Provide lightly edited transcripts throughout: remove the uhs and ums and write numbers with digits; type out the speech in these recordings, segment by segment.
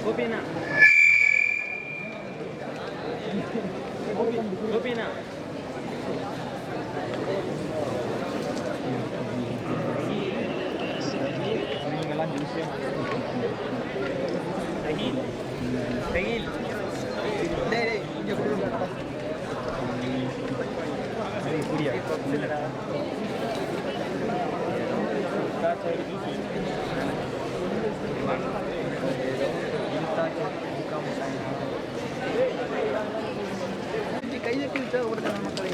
Gopina. Gopina. Tehil. Deh, jauh dulu. Ini kuliah. கையை கிழிச்சா ஒரு மக்களை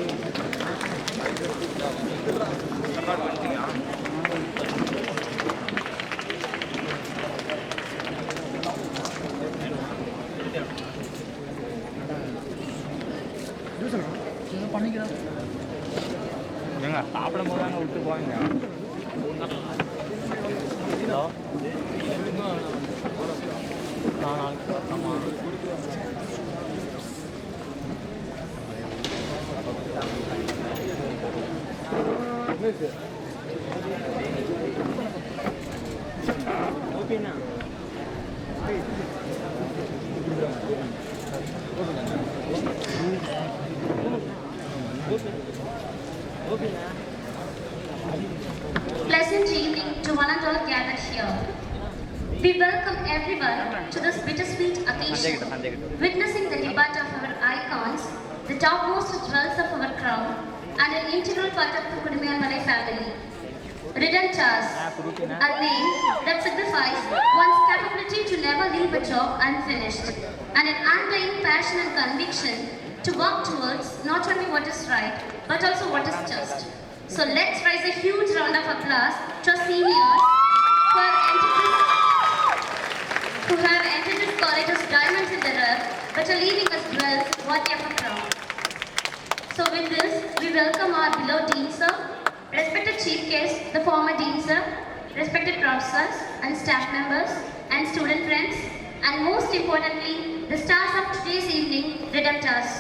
பண்ணிக்கிறேன் ஏங்க சாப்பிடும் போது அங்கே விட்டு போவாங்க ஹலோ நாளைக்கு ஆமாம் ஓகேண்ணா Pleasant evening to one and all gathered here. We welcome everyone to this bittersweet occasion, witnessing the debut of our icons, the topmost jewels of our crown, and an integral part of the Kudumiyanmalai family. Redemptors, a name that signifies one's capability to never leave a job unfinished, and an undying passion and conviction to work towards not only what is right, but also what is just. So let's raise a huge round of applause to our seniors who have entered this college as diamonds in the rough, but are leaving us jewels worthy of a crown. So with this, we welcome our beloved Dean Sir, respected Chief Guest, the former Dean Sir, respected professors and staff members and student friends, and most importantly, the stars of today's evening, Redemptors.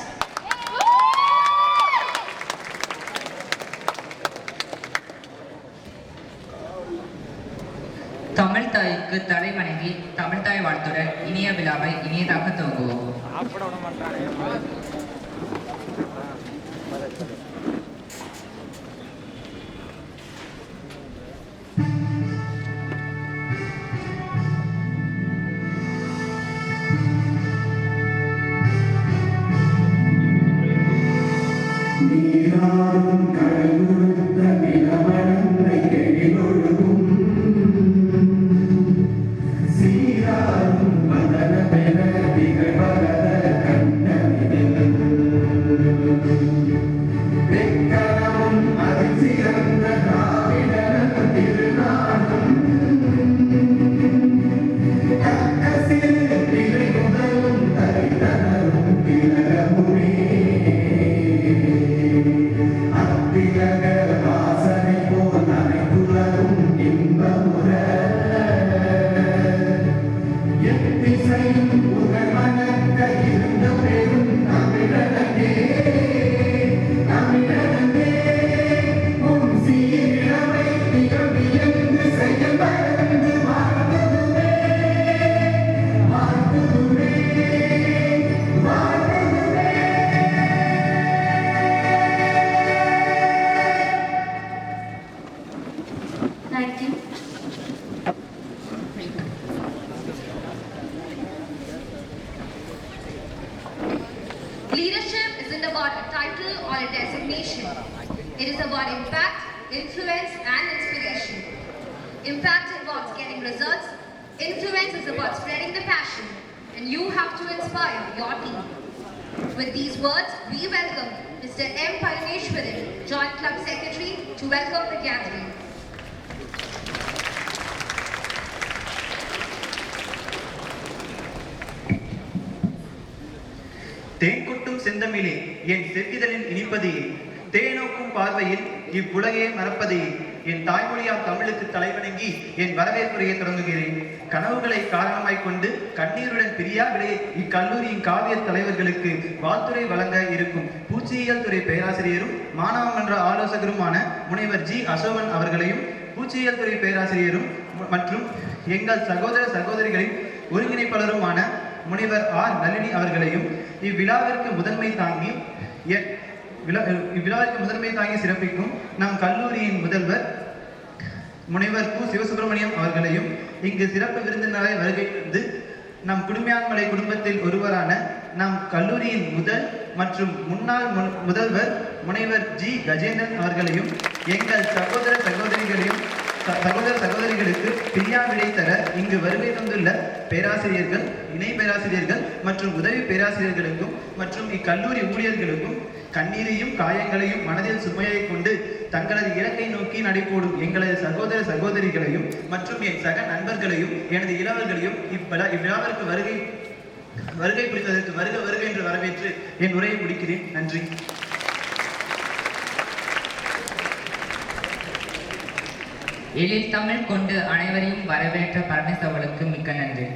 Tamil தாய்க்கு தலை வணங்கி தமிழ் தாய் வாழ்த்துடன் இனிய விழாவை இனியதாக துவங்குவோம். Leadership isn't about a title or a designation. It is about impact, influence, and inspiration. Impact involves getting results. Influence is about spreading the passion. And you have to inspire your team. With these words, we welcome Mr. M. Parameshwaran, Joint Club Secretary, to welcome the gathering. தேன்கொட்டும் செந்தமிழே என் செவ்விதழின் இனிப்பதே தேனோக்கும் பார்வையில் இவ்வுலகே மறப்பதே என் தாய்மொழியாம் தமிழுக்கு தலைவணங்கி என் வரவேற்புரையை தொடங்குகிறேன். கனவுகளை காரணமாய் கொண்டு கண்ணீருடன் பிரியாவிலே இக்கல்லூரியின் காவிய தலைவர்களுக்கு வாழ்த்துறை வழங்க இருக்கும் பூச்சியியல் துறை பேராசிரியரும் மாணவ மன்ற ஆலோசகருமான முனைவர் ஜி அசோகன் அவர்களையும் பூச்சியியல் துறை பேராசிரியரும் மற்றும் எங்கள் சகோதர சகோதரிகளின் ஒருங்கிணைப்பாளருமான முனைவர் ஆர் நளினி அவர்களையும் இவ்விழாவிற்கு முதன்மை தாங்கி சிறப்பிக்கும் நம் கல்லூரியின் முதல்வர் முனைவர் கு சிவசுப்பிரமணியம் அவர்களையும் இங்கு சிறப்பு விருந்தினராய் வருகை தந்து நம் குடும்பியான்மலை குடும்பத்தில் ஒருவரான நம் கல்லூரியின் முதல் மற்றும் முன்னாள் முதல்வர் முனைவர் ஜி கஜேந்திரன் அவர்களையும் எங்கள் சகோதர சகோதரிகளுக்கு பிரியா விடை தர இங்கு வருகை தந்துள்ள பேராசிரியர்கள், இணை பேராசிரியர்கள் மற்றும் உதவி பேராசிரியர்களுக்கும் மற்றும் இக்கல்லூரி ஊழியர்களுக்கும் கண்ணீரையும் காயங்களையும் மனதில் சுமையை கொண்டு தங்களது இலக்கை நோக்கி நடைபோடும் எங்களது சகோதர சகோதரிகளையும் மற்றும் என் சக நண்பர்களையும் எனது இளவர்களையும் இவ்விழாவிற்கு வருகை புரிந்ததற்கு வருக என்று வரவேற்று என் உரையை முடிக்கிறேன். நன்றி. எழில் தமிழ் கொண்டு அனைவரையும் வரவேற்ற பரமேஸ் அவர்களுக்கு மிக்க நன்றி.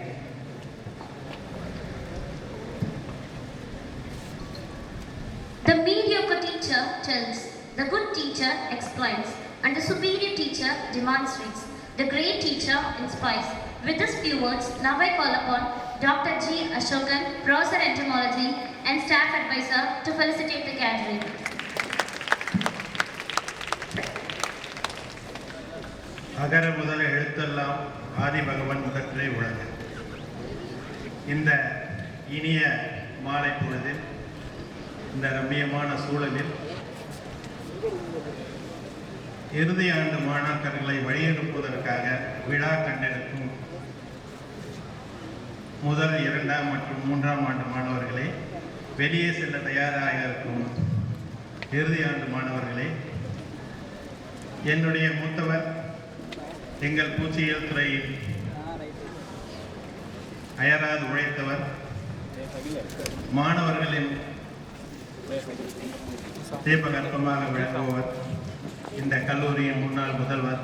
The mediocre teacher tells, the good teacher explains, and the superior teacher demonstrates. The great teacher inspires. With these few words, now I call upon Dr. G. Ashokan, Professor Entomology and Staff Advisor, to felicitate the gathering. அகர முதல எழுத்தெல்லாம் ஆதி பகவன் முதற்றே உலக. இந்த இனிய மாலை பொழுதில் இந்த ரம்மியமான சூழலில் இறுதி ஆண்டு மாணாக்கர்களை வழியனுப்புவதற்காக விழா கண்டெடுக்கும் முதல், 2ஆம் மற்றும் 3ஆம் ஆண்டு மாணவர்களே, வெளியே செல்ல தயாராக இருக்கும் இறுதி ஆண்டு மாணவர்களே, என்னுடைய மூத்தவர் எங்கள் பூச்சியியல் துறையில் அயராது உழைத்தவர், மாணவர்களின் தீபகற்பமாக விளங்குபவர், இந்த கல்லூரியின் முன்னாள் முதல்வர்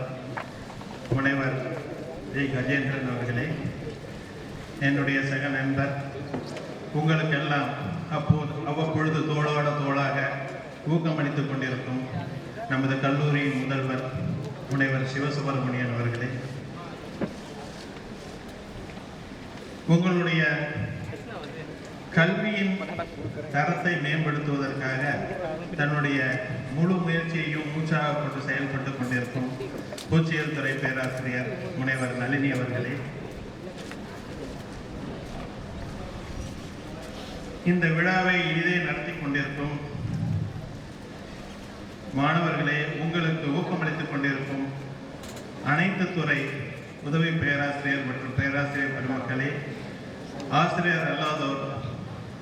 முனைவர் ஜி கஜேந்திரன் அவர்களே, என்னுடைய சக நண்பர், உங்களுக்கெல்லாம் அவ்வப்பொழுது தோளாக ஊக்கமளித்துக் கொண்டிருக்கும் நமது கல்லூரியின் முதல்வர் முனைவர் சிவசுப்பிரமணியன் அவர்களே, உங்களுடைய கல்வியின் தரத்தை மேம்படுத்துவதற்காக தன்னுடைய முழு முயற்சியையும் மூச்சாக கொண்டு செயல்பட்டு கொண்டிருக்கும் பூச்சியியல் துறை பேராசிரியர் முனைவர் நளினி அவர்களே, இந்த விழாவை இனிதே நடத்தி கொண்டிருக்கும் மாணவர்களே, உங்களுக்கு ஊக்கமளித்துக் கொண்டிருக்கும் அனைத்து துறை உதவி பேராசிரியர் மற்றும் பேராசிரியர் பெருமக்களே, ஆசிரியர் அல்லாதோர்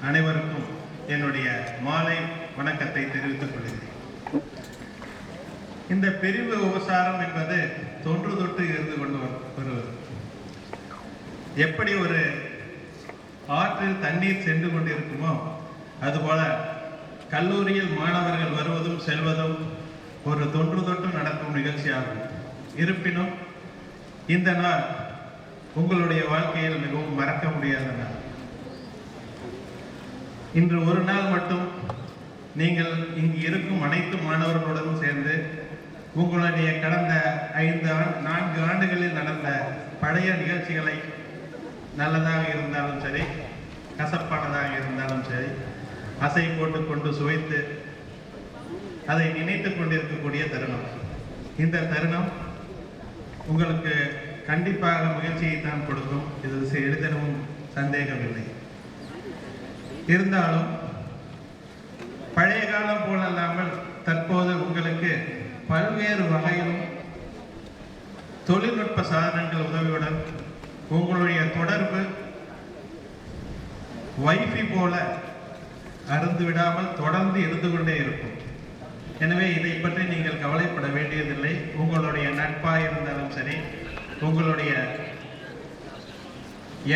அனைவருக்கும் என்னுடைய மாலை வணக்கத்தை தெரிவித்துக் கொள்கிறேன். இந்த பிரிவு உபசாரம் என்பது தொன்று தொட்டு இருந்து கொண்டு வருவது. எப்படி ஒரு ஆற்றில் தண்ணீர் சென்று கொண்டிருக்குமோ அதுபோல கல்லூரியில் மாணவர்கள் வருவதும் செல்வதும் ஒரு தொன்று தொட்டு நடக்கும் நிகழ்ச்சியாகும். இருப்பினும் இந்த நாள் உங்களுடைய வாழ்க்கையில் மிகவும் மறக்க முடியாத நாள். இன்று ஒரு நாள் மட்டும் நீங்கள் இங்கு இருக்கும் அனைத்து மாணவர்களுடன் சேர்ந்து உங்களுடைய கடந்த 4 ஆண்டுகளில் நடந்த பழைய நிகழ்ச்சிகளை, நல்லதாக இருந்தாலும் சரி, கசப்பானதாக இருந்தாலும் சரி, அசை போட்டுக்கொண்டு சுவைத்து அதை நினைத்துக் கொண்டிருக்கக்கூடிய தருணம். இந்த தருணம் உங்களுக்கு கண்டிப்பாக மகிழ்ச்சியை தான் கொடுக்கும். இது எளிதனும் சந்தேகமில்லை. இருந்தாலும் பழைய காலம் போலல்லாமல் தற்போது உங்களுக்கு பல்வேறு வகையிலும் தொழில்நுட்ப சாதனங்கள் உதவியுடன் உங்களுடைய தொடர்பு வைஃபை போல அருந்து விடாமல் தொடர்ந்து இருந்து கொண்டே இருக்கும். எனவே இதை பற்றி நீங்கள் கவலைப்பட வேண்டியதில்லை. உங்களுடைய நட்பாக இருந்தாலும் சரி, உங்களுடைய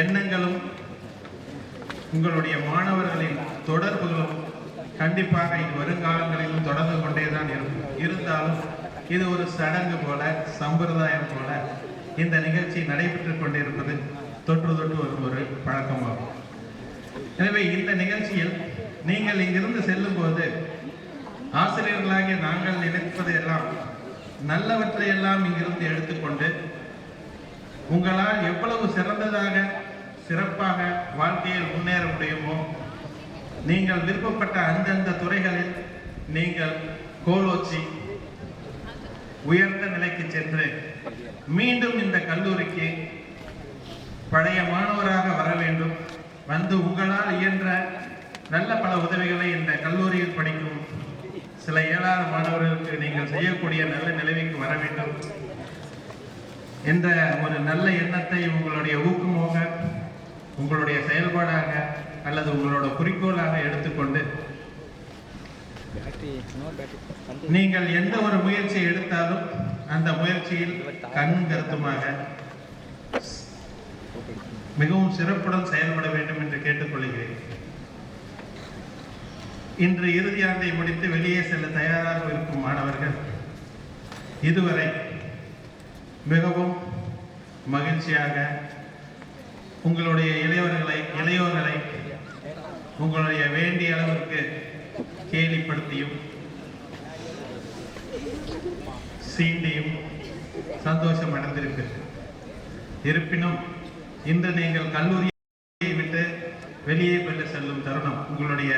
எண்ணங்களும் உங்களுடைய மாணவர்களின் தொடர்புகளும் கண்டிப்பாக வருங்காலங்களிலும் தொடர்ந்து கொண்டேதான் இருக்கும். இருந்தாலும் இது ஒரு சடங்கு போல, சம்பிரதாயம் போல இந்த நிகழ்ச்சி நடைபெற்றுக் கொண்டிருப்பது தொற்று தொட்டு வரும் ஒரு பழக்கமாகும். எனவே இந்த நிகழ்ச்சியில் நீங்கள் இங்கிருந்து செல்லும் போது ஆசிரியர்களாகிய நாங்கள் நினைப்பது எல்லாம் நல்லவற்றையெல்லாம் இங்கிருந்து எடுத்துக்கொண்டு உங்களால் எவ்வளவு சிறந்ததாக சிறப்பாக வாழ்க்கையில் முன்னேற முடியுமோ, நீங்கள் விருப்பப்பட்ட அந்தந்த துறைகளில் நீங்கள் கோலோச்சி உயர்ந்த நிலைக்கு சென்று மீண்டும் இந்த கல்லூரிக்கு பழைய மாணவராக வர வேண்டும். வந்து உங்களால் இயன்ற நல்ல பல உதவிகளை இந்த கல்லூரியில் படிக்கும் சில இயலாத மாணவர்களுக்கு நீங்கள் செய்யக்கூடிய நல்ல நிலைமைக்கு வர வேண்டும் என்ற ஒரு நல்ல எண்ணத்தை உங்களுடைய ஊக்கமாக, உங்களுடைய செயல்பாடாக அல்லது உங்களோட குறிக்கோளாக எடுத்துக்கொண்டு நீங்கள் எந்த ஒரு முயற்சியை எடுத்தாலும் அந்த முயற்சியில் கண்ணும் கருத்துமாக மிகவும் சிறப்புடன் செயல்பட வேண்டும் என்று கேட்டுக்கொள்கிறேன். இன்று இறுதி ஆண்டை முடித்து வெளியே செல்ல தயாராக இருக்கும் மாணவர்கள் இதுவரை மிகவும் மகிழ்ச்சியாக உங்களுடைய இளையோர்களை உங்களுடைய வேண்டிய அளவிற்கு கேலிப்படுத்தியும் சீண்டியும் சந்தோஷம் அடைந்திருக்கிறது. இருப்பினும் இன்று நீங்கள் கல்லூரியை விட்டு வெளியே செல்லும் தருணம், உங்களுடைய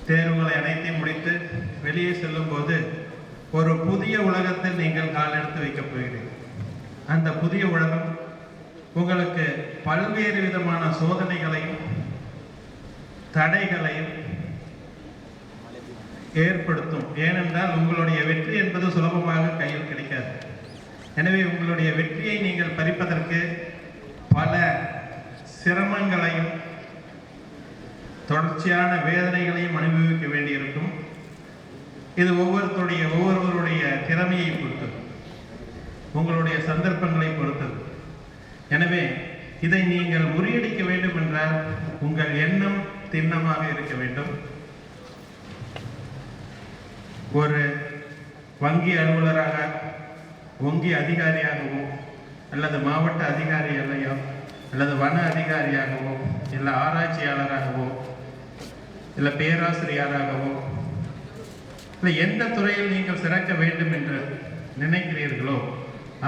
தேர்வுகளை அனைத்தையும் முடித்து வெளியே செல்லும் போது ஒரு புதிய உலகத்தில் நீங்கள் கால் எடுத்து வைக்கப் போகிறீர்கள். அந்த புதிய உலகம் உங்களுக்கு பல்வேறு விதமான சோதனைகளையும் தடைகளையும் ஏற்படுத்தும். ஏனென்றால் உங்களுடைய வெற்றி என்பது சுலபமாக கையில் கிடைக்காது. எனவே உங்களுடைய வெற்றியை நீங்கள் பறிப்பதற்கு பல சிரமங்களையும் தொடர்ச்சியான வேதனைகளையும் அனுபவிக்க வேண்டியிருக்கும். இது ஒவ்வொருவருடைய திறமையை பொறுத்தது, உங்களுடைய சந்தர்ப்பங்களை பொறுத்தது. எனவே இதை நீங்கள் முறியடிக்க வேண்டும் என்றால் உங்கள் எண்ணம் திண்ணமாக இருக்க வேண்டும். ஒரு வங்கி அலுவலராக, வங்கி அதிகாரியாகவோ அல்லது மாவட்ட அதிகாரியாகவோ அல்லது வன அதிகாரியாகவோ இல்லை ஆராய்ச்சியாளராகவோ இல்லை பேராசிரியராகவோ இல்லை எந்த துறையில் நீங்கள் சிறக்க வேண்டும் என்று நினைக்கிறீர்களோ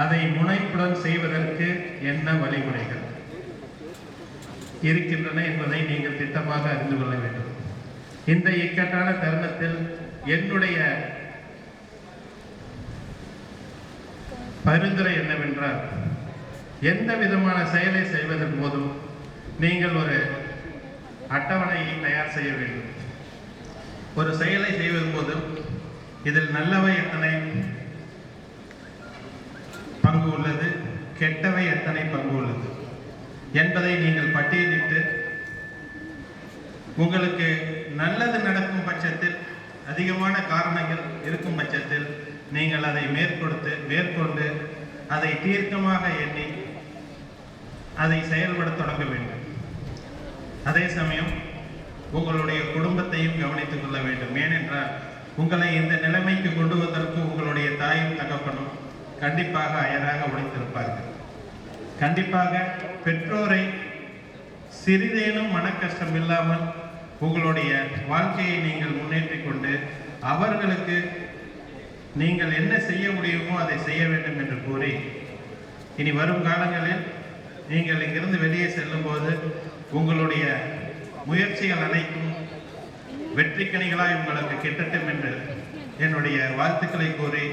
அதை முனைப்புடன் செய்வதற்கு என்ன வழிமுறைகள் இருக்கின்றன என்பதை நீங்கள் திட்டமாக அறிந்து கொள்ள வேண்டும். இந்த இக்கட்டான தருணத்தில் என்னுடைய பரிந்துரை என்னவென்றால், எந்த விதமான செயலை செய்வதன் போதும் நீங்கள் ஒரு அட்டவணையை தயார் செய்ய வேண்டும். ஒரு செயலை செய்வதன் போதும் இதில் நல்லவை எத்தனை பங்கு உள்ளது, கெட்டவை எத்தனை பங்கு உள்ளது என்பதை நீங்கள் பட்டியலிட்டு, உங்களுக்கு நல்லது நடக்கும் பட்சத்தில், அதிகமான காரணங்கள் இருக்கும் பட்சத்தில் நீங்கள் அதை மேற்கொண்டு அதை தீர்க்கமாக எண்ணி அதை செயல்பட தொடங்க வேண்டும். அதே சமயம் உங்களுடைய குடும்பத்தையும் கவனித்துக் கொள்ள வேண்டும். ஏனென்றால் உங்களை இந்த நிலைமைக்கு கொண்டு வந்ததற்கு உங்களுடைய தாயும் தகப்பனும் கண்டிப்பாக அயராக உழைத்திருப்பார்கள். கண்டிப்பாக பெற்றோரை சிறிதேனும் மன கஷ்டம் இல்லாமல் உங்களுடைய வாழ்க்கையை நீங்கள் முன்னேற்றிக் கொண்டு அவர்களுக்கு நீங்கள் என்ன செய்ய முடியுமோ அதை செய்ய வேண்டும் என்று கூறி, இனி வரும் காலங்களில் நீங்கள் இங்கிருந்து வெளியே செல்லும் போது உங்களுடைய முயற்சிகள் அனைத்தும் வெற்றிக்கணிகளாய் உங்களுக்கு கிட்டட்டும் என்று என்னுடைய வாழ்த்துக்களை கூறி,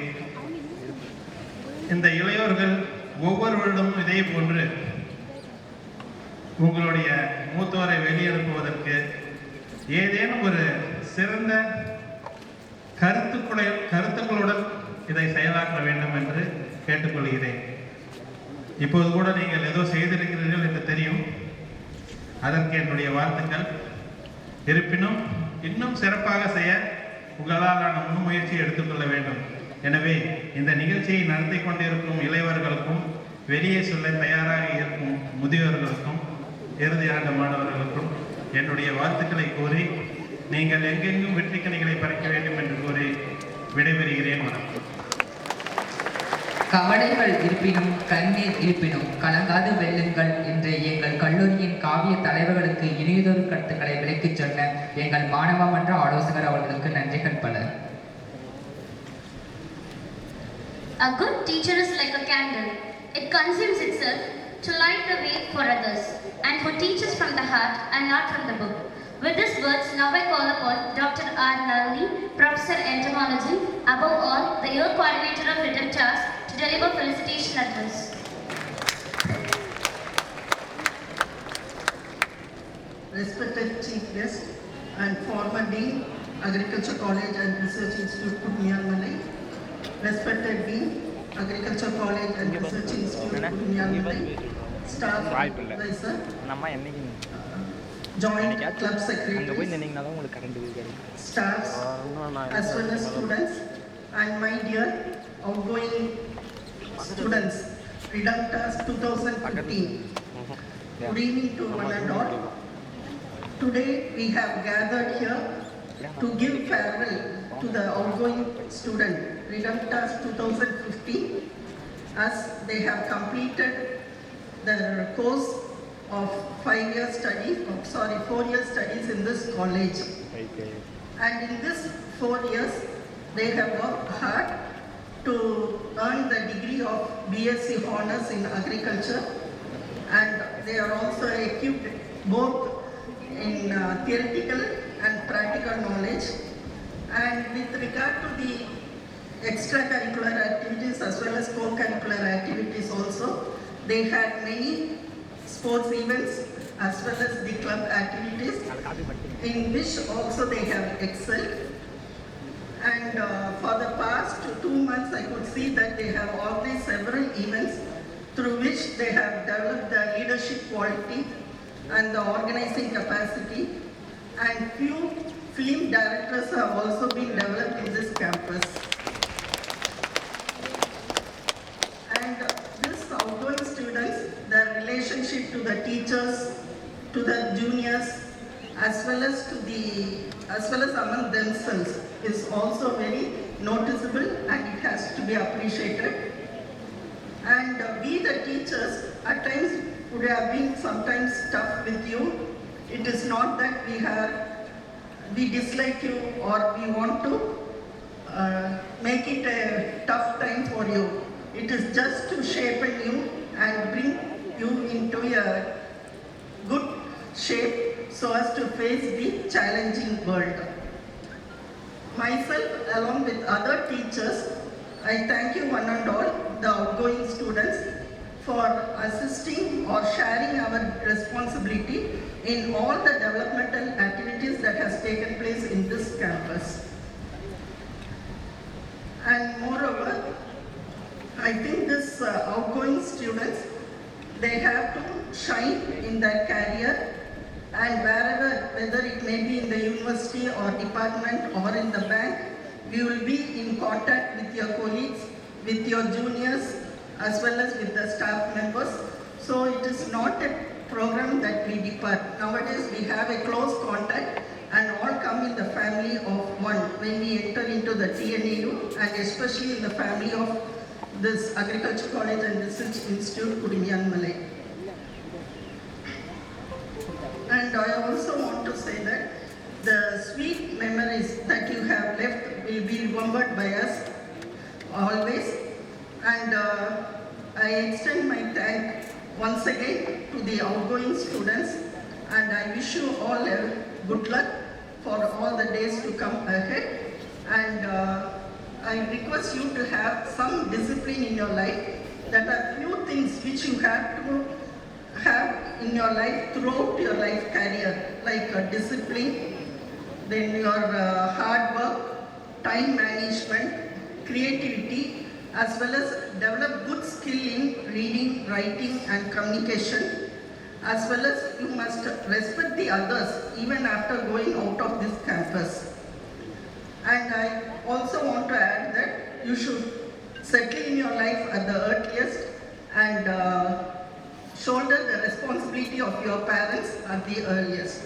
இந்த இளையோர்கள் ஒவ்வொருவரிடமும் இதே போன்று உங்களுடைய மூத்தோரை வெளியனுப்புவதற்கு ஏதேனும் ஒரு சிறந்த கருத்துக்களுடன் இதை செயலாற்ற வேண்டும் என்று கேட்டுக்கொள்கிறேன். இப்போது கூட நீங்கள் ஏதோ செய்திருக்கிறீர்கள் என்று தெரியும், அதற்கு என்னுடைய வாழ்த்துக்கள். இருப்பினும் இன்னும் சிறப்பாக செய்ய உங்களாலான முன்முயற்சியை எடுத்துக்கொள்ள வேண்டும். எனவே இந்த நிகழ்ச்சியை நடத்தி கொண்டிருக்கும் இளையவர்களுக்கும், வெளியே சொல்ல தயாராக இருக்கும் முதியோர்களுக்கும், இறுதி ஆண்டு மாணவர்களுக்கும் என்னுடைய வாழ்த்துக்களை கூறி, நீங்கள் எங்கெங்கும் வெற்றிக்கணிகளை பறிக்க வேண்டும் என்று கூறி விடைபெறுகிறேன். வணக்கம். கவலைகள் இருப்பினும் கண்ணீர் இருப்பினும் கலங்காது வெல்லுங்கள் என்று எங்கள் கல்லூரியின் காவிய தலைவர்களுக்கு இனியதொரு கருத்துக்களை விளக்கிச் சொன்ன எங்கள் மாணவ மன்ற ஆலோசகர் அவர்களுக்கு நன்றிகள் பல. A good teacher is like a candle. It consumes itself to light the way for others, and who teaches from the heart and not from the book. With these words, now I call upon Dr. R. Nalini, Professor Entomology, above all, the year coordinator of written task, to deliver felicitation address. Respected Chief Guest and former Dean, Agriculture College and Research Institute, Pudniyamalai. Respected Dean, Agriculture College and Research Institute, Pudniyamalai. Staff Advisor, Joint Club Secretaries, staffs, as well as students, and my dear outgoing students, Redemptors 2015. Good evening to one and all. Today we have gathered here to give farewell to the outgoing student, Redemptors 2015, as they have completed their course of 4-year studies in this college. And in this 4 years, they have worked hard to earn the degree of BSc Honours in Agriculture, and they are also equipped both in theoretical and practical knowledge. And with regard to the extracurricular activities as well as co-curricular activities also, they had many sports events as well as the club activities in which also they have excelled. And for the past 2 months I could see that they have organized several events through which they have developed the leadership quality and the organizing capacity, and few film directors have also been developed in this campus. And these outgoing students, their relationship to the teachers, to the juniors, as well as among themselves is also very noticeable, and it has to be appreciated. And we the teachers at times would have been sometimes tough with you. It is not that we dislike you or we want to make it a tough time for you. It is just to shape you and bring you into a good shape so as to face the challenging world. Myself, along with other teachers, I thank you one and all, the outgoing students, for assisting or sharing our responsibility in all the developmental activities that has taken place in this campus. And moreover, I think these outgoing students, they have to shine in their career, and wherever, whether it may be in the university or department or in the bank, we will be in contact with your colleagues, with your juniors, as well as with the staff members. So it is not a program that we depart. Nowadays we have a close contact and all come in the family of one when we enter into the TNAU, and especially in the family of this Agriculture College and Research Institute, Pudniyamalai. And I also want to say that the sweet memories that you have left will be remembered by us always. And I extend my thank once again to the outgoing students, and I wish you all a good luck for all the days to come ahead. And I request you to have some discipline in your life. There are few things which you have to have in your life throughout your life career, like discipline, then your hard work, time management, creativity, as well as develop good skill in reading, writing and communication, as well as you must respect the others even after going out of this campus. And I also want to add that you should settle in your life at the earliest and shoulder the responsibility of your parents at the earliest.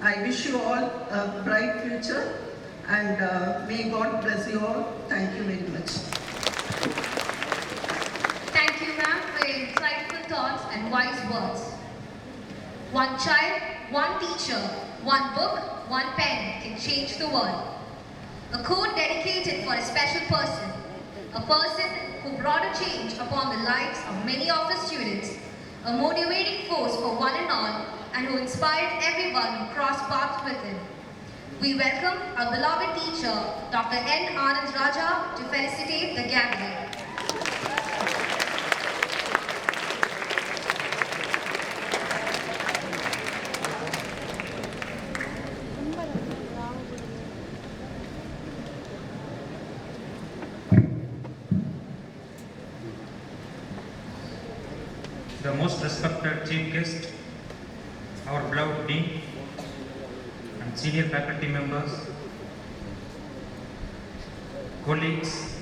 I wish you all a bright future, and may God bless you all. Thank you very much. Thank you, ma'am, for your insightful thoughts and wise words. One child, one teacher, one book, one pen can change the world. A quote dedicated for a special person, a person who brought a change upon the lives of many of his students, a motivating force for one and all, and who inspired everyone who crossed paths with him. We welcome our beloved teacher, Dr. N. Anand Raja, to felicitate the gathering. The most respected chief guest, our beloved dean and senior faculty members, colleagues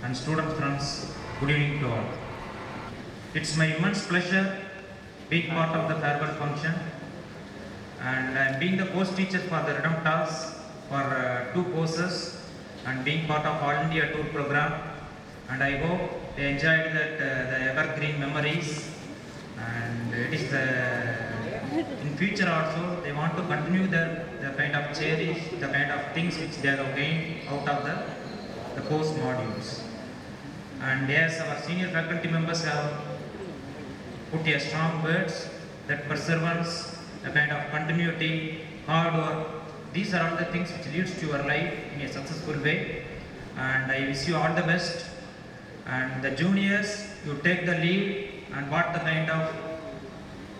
and student friends, good evening to all. It's my immense pleasure being part of the farewell function, and I'm being the course teacher for the Redemptors for 2 courses and being part of All India Tour program, and I hope they enjoyed the evergreen memories. And it is in future also they want to continue the kind of cherish, the kind of things which they have gained out of the course modules. And yes, our senior faculty members have put a strong words that perseverance, the kind of continuity, hard work, these are all the things which leads to your life in a successful way. And I wish you all the best. And the juniors, you take the lead and what the kind of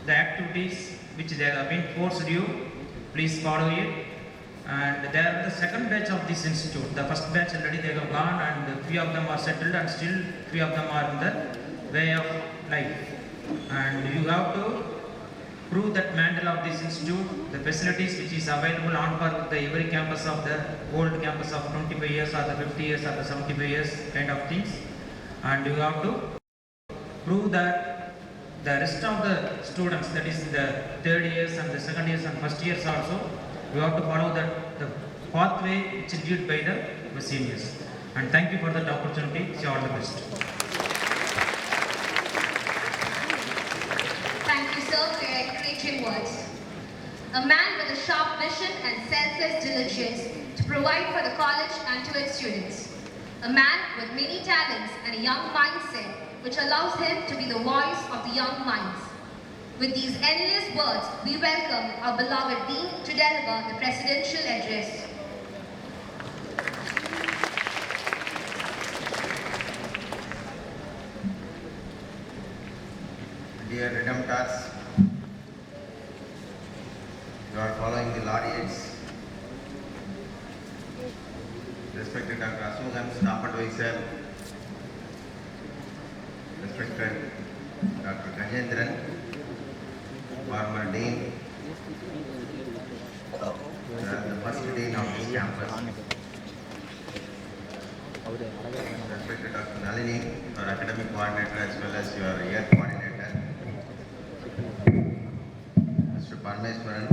the activities which they have been forced you, please follow it. And they are the second batch of this institute. The first batch already they have gone, and few of them are settled, and still few of them are in the way of life. And you have to prove that mantle of this institute, the facilities which is available on par with the every campus of the old campus of 25 years or the 50 years or the 75 years kind of things. And you have to prove that the rest of the students, that is the third years and the second years and first years also, you have to follow the pathway which is led by the seniors. And thank you for that opportunity. Wish you all the best. Thank you, sir, for your encouraging words. A man with a sharp vision and selfless diligence to provide for the college and to its students. A man with many talents and a young mindset which allows him to be the voice of the young minds. With these endless words, we welcome our beloved Dean to deliver the presidential address. Dear Redemptors, you are following the laureates. Respected Dr. Asmughan, Staff Advisor, respected Dr. Gajendran, former Dean, the first Dean of this campus, respected Dr. Nalini, our academic coordinator as well as your year coordinator, Mr. Parmeswaran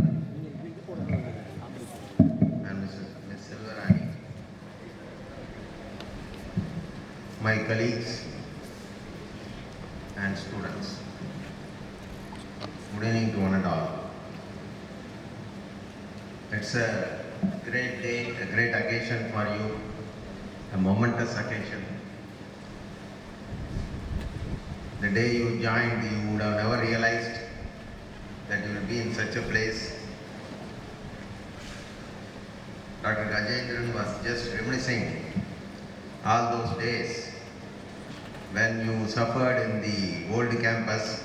and Ms. Silvarani, my colleagues and students. Good evening to one and all. It's a great day, a great occasion for you, a momentous occasion. The day you joined, you would have never realized that you will be in such a place. Dr. Gajendran was just reminiscing all those days when you suffered in the old campus,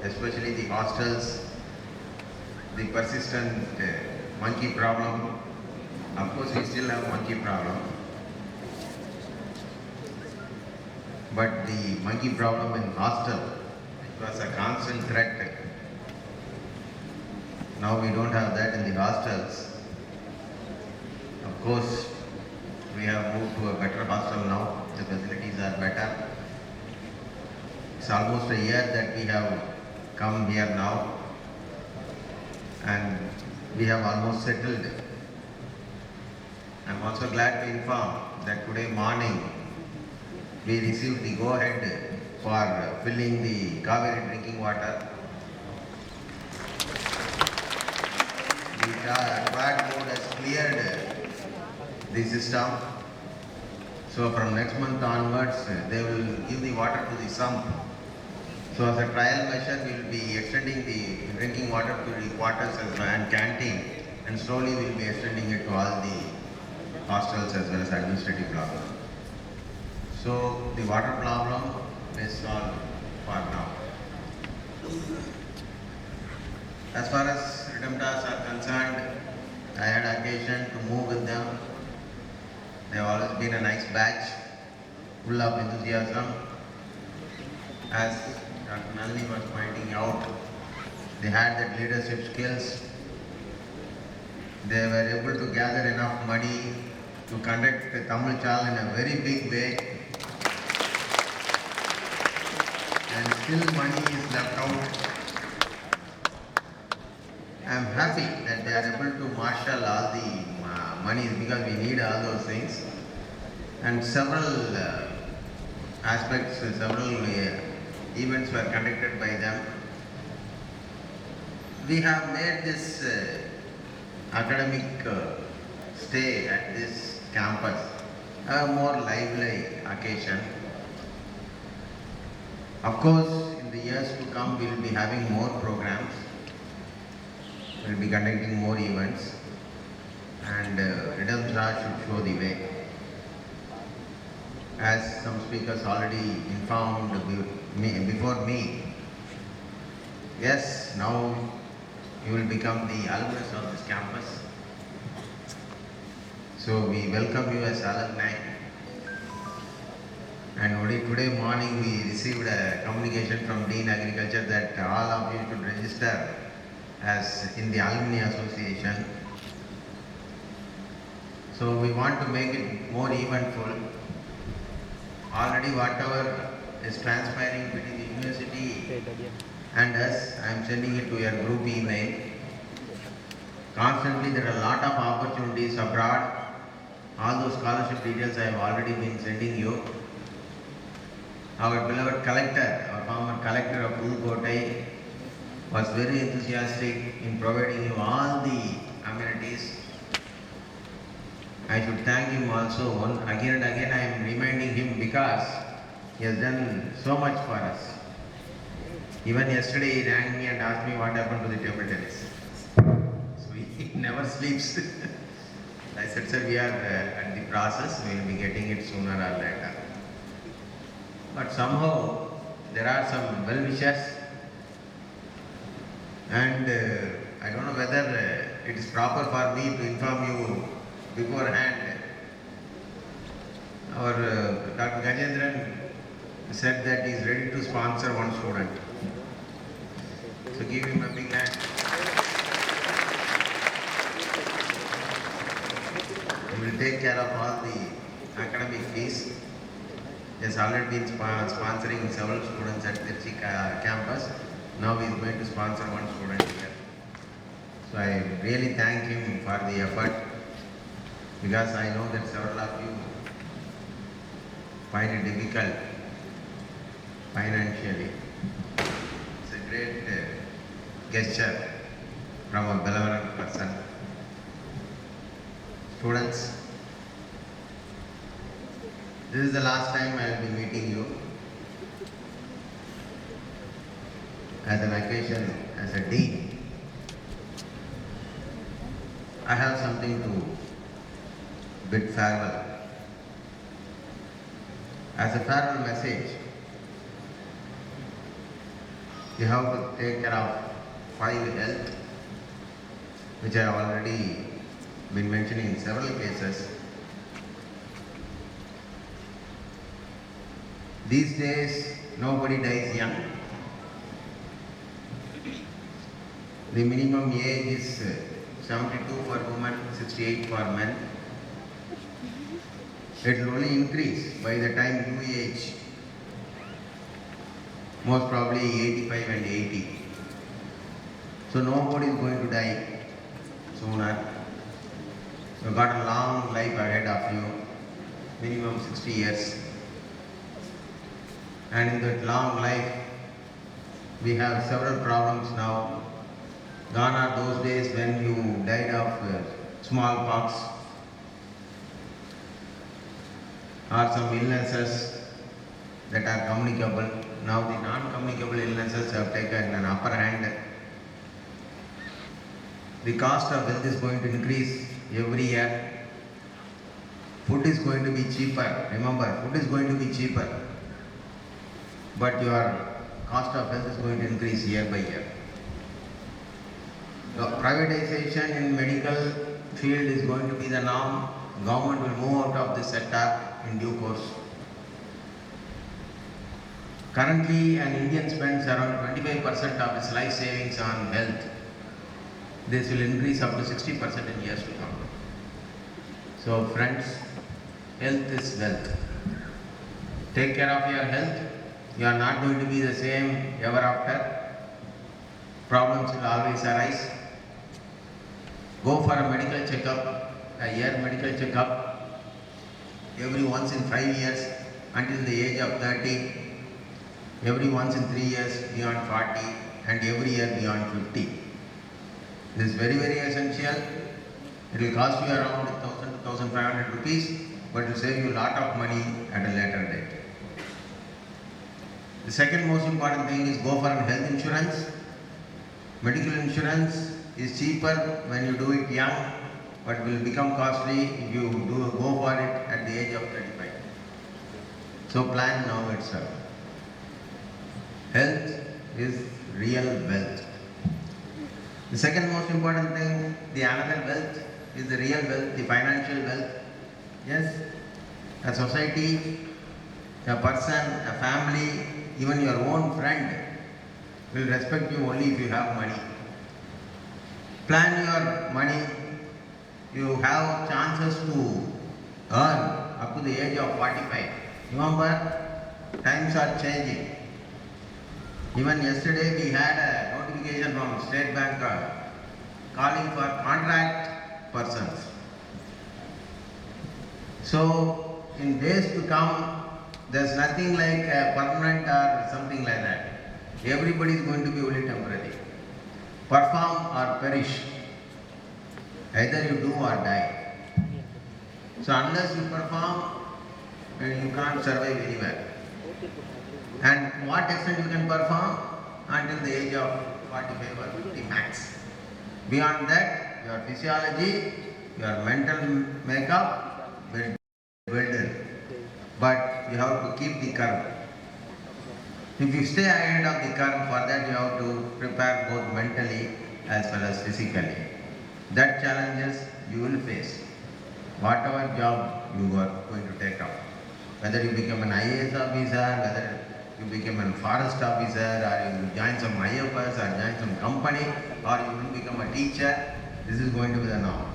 especially the hostels, the persistent monkey problem. Of course, we still have monkey problem. But the monkey problem in hostel was a constant threat. Now we don't have that in the hostels. Of course, we have moved to a better hostel now. The facilities are better. It's almost a year that we have come here now, and we have almost settled. I'm also glad to inform that today morning we received the go-ahead for filling the Kaveri drinking water. The bad mood has cleared the system. So from next month onwards, they will give the water to the sump. So as a trial measure, we will be extending the drinking water to the quarters as well and canteen, and slowly we will be extending it to all the hostels as well as administrative block. So the water problem is solved for now. As far as Redemptors are concerned, I had occasion to move with them. They have always been a nice batch, full of enthusiasm. As Dr. Nalini was pointing out, they had that leadership skills. They were able to gather enough money to conduct the Tamil Chal in a very big way. And still money is left out. I am happy that they are able to marshal all the monies because we need all those things. And several aspects, several events were conducted by them. We have made this academic stay at this campus a more lively occasion. Of course, in the years to come, we will be having more programs. We will be conducting more events, and Redemptors should show the way. As some speakers already informed before me, yes, now you will become the alumnus of this campus. So we welcome you as alumni. And only today morning we received a communication from Dean Agriculture that all of you should register as in the Alumni Association. So we want to make it more eventful. Already whatever is transpiring between the university and us, I am sending it to your group email. Constantly there are a lot of opportunities abroad. All those scholarship details I have already been sending you. Our beloved collector, our former collector of Pudukkottai, was very enthusiastic in providing you all the amenities. I should thank him also. Again and again I am reminding him because he has done so much for us. Even yesterday he rang me and asked me what happened to the table tennis. So he never sleeps. I said, sir, we are at the process. We will be getting it sooner or later. But somehow there are some well-wishers, and I don't know whether it is proper for me to inform you beforehand. Our Dr. Gajendran said that he is ready to sponsor one student. So give him a big hand. He will take care of all the academic fees. He has already been sponsoring several students at Tirchi campus. Now he is going to sponsor one student here. So I really thank him for the effort, because I know that several of you find it difficult financially. It's a great gesture from a benevolent person. Students, this is the last time I will be meeting you. As an occasion, as a dean, I have something to bid farewell. As a farewell message, you have to take care of 5 health, which I have already been mentioning in several cases. These days, nobody dies young. The minimum age is 72 for women, 68 for men. It will only increase by the time you age, most probably 85 and 80. So nobody is going to die sooner. You've got a long life ahead of you, minimum 60 years. And in that long life, we have several problems now. Gone are those days when you died of smallpox or some illnesses that are communicable. now the non-communicable illnesses have taken an upper hand. The cost of health is going to increase every year. Food is going to be cheaper. Remember, food is going to be cheaper. But your cost of health is going to increase year by year. The privatization in medical field is going to be the norm. Government will move out of this sector in due course. Currently, an Indian spends around 25% of his life savings on health. This will increase up to 60% in years to come. So friends, health is wealth. Take care of your health. You are not going to be the same ever after. Problems will always arise. Go for a medical checkup, a year medical checkup, every once in 5 years until the age of 30, every once in 3 years beyond 40, and every year beyond 50. This is very, very essential. It will cost you around 1,000 to 1,500 rupees, but it will save you a lot of money at a later date. The second most important thing is go for a health insurance. Medical insurance is cheaper when you do it young, but will become costly if you go for it at the age of 35. So plan now itself. Health is real wealth. The second most important thing, the another wealth, is the real wealth, the financial wealth. Yes, a society, a person, a family, even your own friend will respect you only if you have money. Plan your money. You have chances to earn up to the age of 45. Remember, times are changing. Even yesterday we had a notification from State Bank calling for contract persons. So in days to come, there's nothing like a permanent or something like that. Everybody is going to be only temporary. Perform or perish. Either you do or die. So unless you perform, you can't survive anywhere. And what extent you can perform? Until the age of 45 or 50 max. Beyond that, your physiology, your mental makeup will build it. But you have to keep the curve. If you stay ahead of the curve, for that you have to prepare both mentally as well as physically. That challenges you will face. Whatever job you are going to take up. Whether you become an IAS officer, whether you become a forest officer, or you join some IFS, or join some company, or you will become a teacher, this is going to be the norm.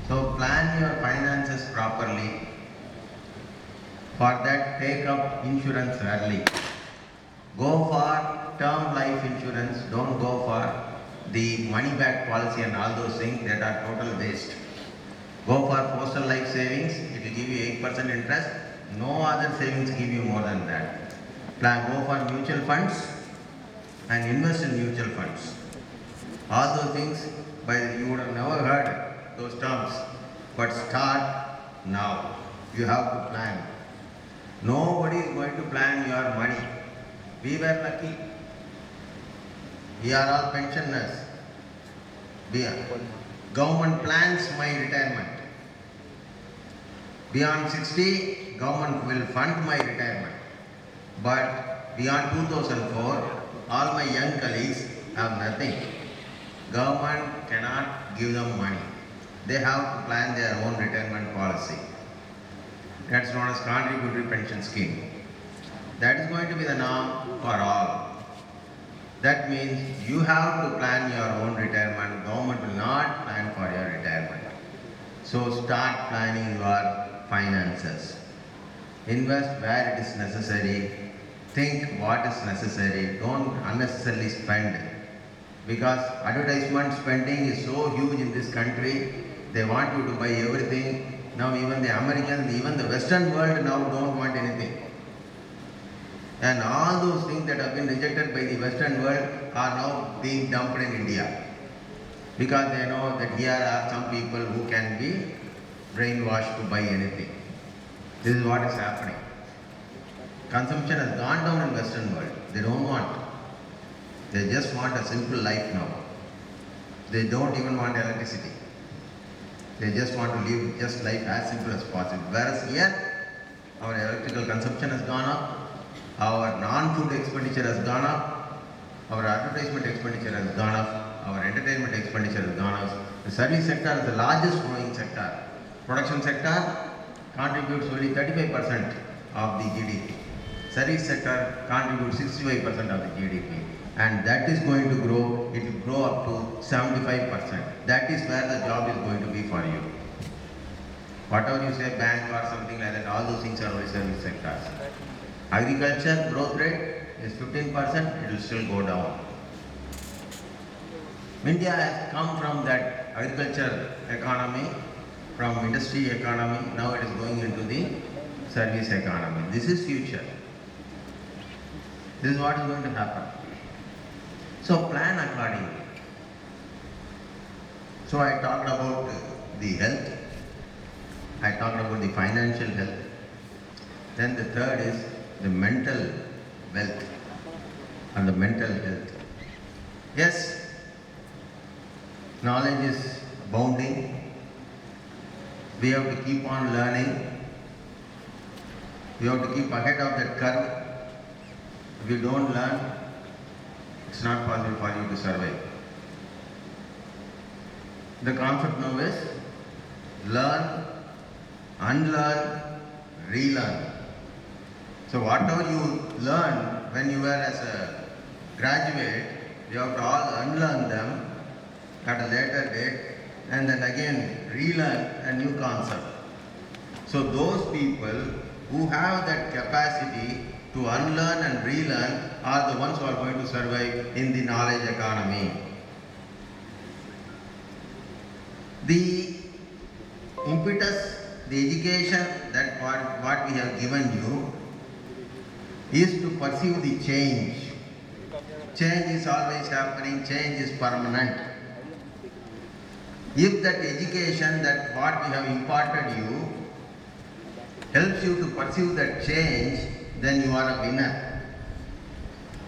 So plan your finances properly. For that, take up insurance early. Go for term life insurance. Don't go for the money back policy and all those things that are total waste. Go for postal life savings. It will give you 8% interest. No other savings give you more than that. Go for mutual funds and invest in mutual funds. All those things, you would have never heard those terms. But start now. You have to plan. Nobody is going to plan your money. We were lucky. We are all pensioners. Government plans my retirement. Beyond 60, government will fund my retirement. But beyond 2004, all my young colleagues have nothing. Government cannot give them money. They have to plan their own retirement policy. That's known as contributory pension scheme. That is going to be the norm for all. That means you have to plan your own retirement. Government will not plan for your retirement. So start planning your finances. Invest where it is necessary. Think what is necessary. Don't unnecessarily spend. Because advertisement spending is so huge in this country. They want you to buy everything. Now even the Americans, even the Western world now don't want anything. And all those things that have been rejected by the Western world are now being dumped in India. Because they know that here are some people who can be brainwashed to buy anything. This is what is happening. consumption has gone down in Western world. They don't want. They just want a simple life now. They don't even want electricity. They just want to live just life as simple as possible. Whereas here, our electrical consumption has gone up, our non-food expenditure has gone up, our advertisement expenditure has gone up, our entertainment expenditure has gone up. The service sector is the largest growing sector. Production sector contributes only 35% of the GDP. Service sector contributes 65% of the GDP. And that is going to grow, it will grow up to 75%. That is where the job is going to be for you. Whatever you say, bank or something like that, all those things are only service sectors. Agriculture growth rate is 15%, it will still go down. India has come from that agriculture economy, from industry economy, now it is going into the service economy. This is future. This is what is going to happen. So plan accordingly. So I talked about the health, I talked about the financial health, then the third is the mental wealth and the mental health. Yes, knowledge is bounding, we have to keep on learning, we have to keep ahead of that curve. If you don't learn, it's not possible for you to survive. The concept now is learn, unlearn, relearn. So whatever you learned when you were as a graduate, you have to all unlearn them at a later date and then again relearn a new concept. So those people who have that capacity to unlearn and relearn are the ones who are going to survive in the knowledge economy. The impetus, the education that what we have given you is to pursue the change. Change is always happening, change is permanent. If that education, that what we have imparted you, helps you to pursue that change, then you are a winner.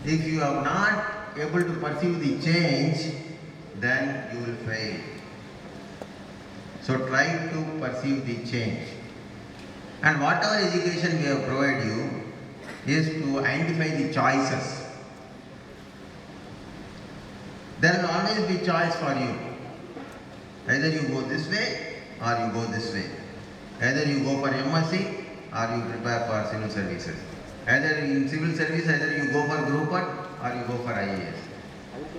If you are not able to pursue the change, then you will fail. So try to pursue the change. And whatever education we have provided you is to identify the choices. There will always be choice for you. Either you go this way or you go this way. Either you go for MSc or you prepare for civil services. Either in civil service, either you go for Group 1 or you go for IAS.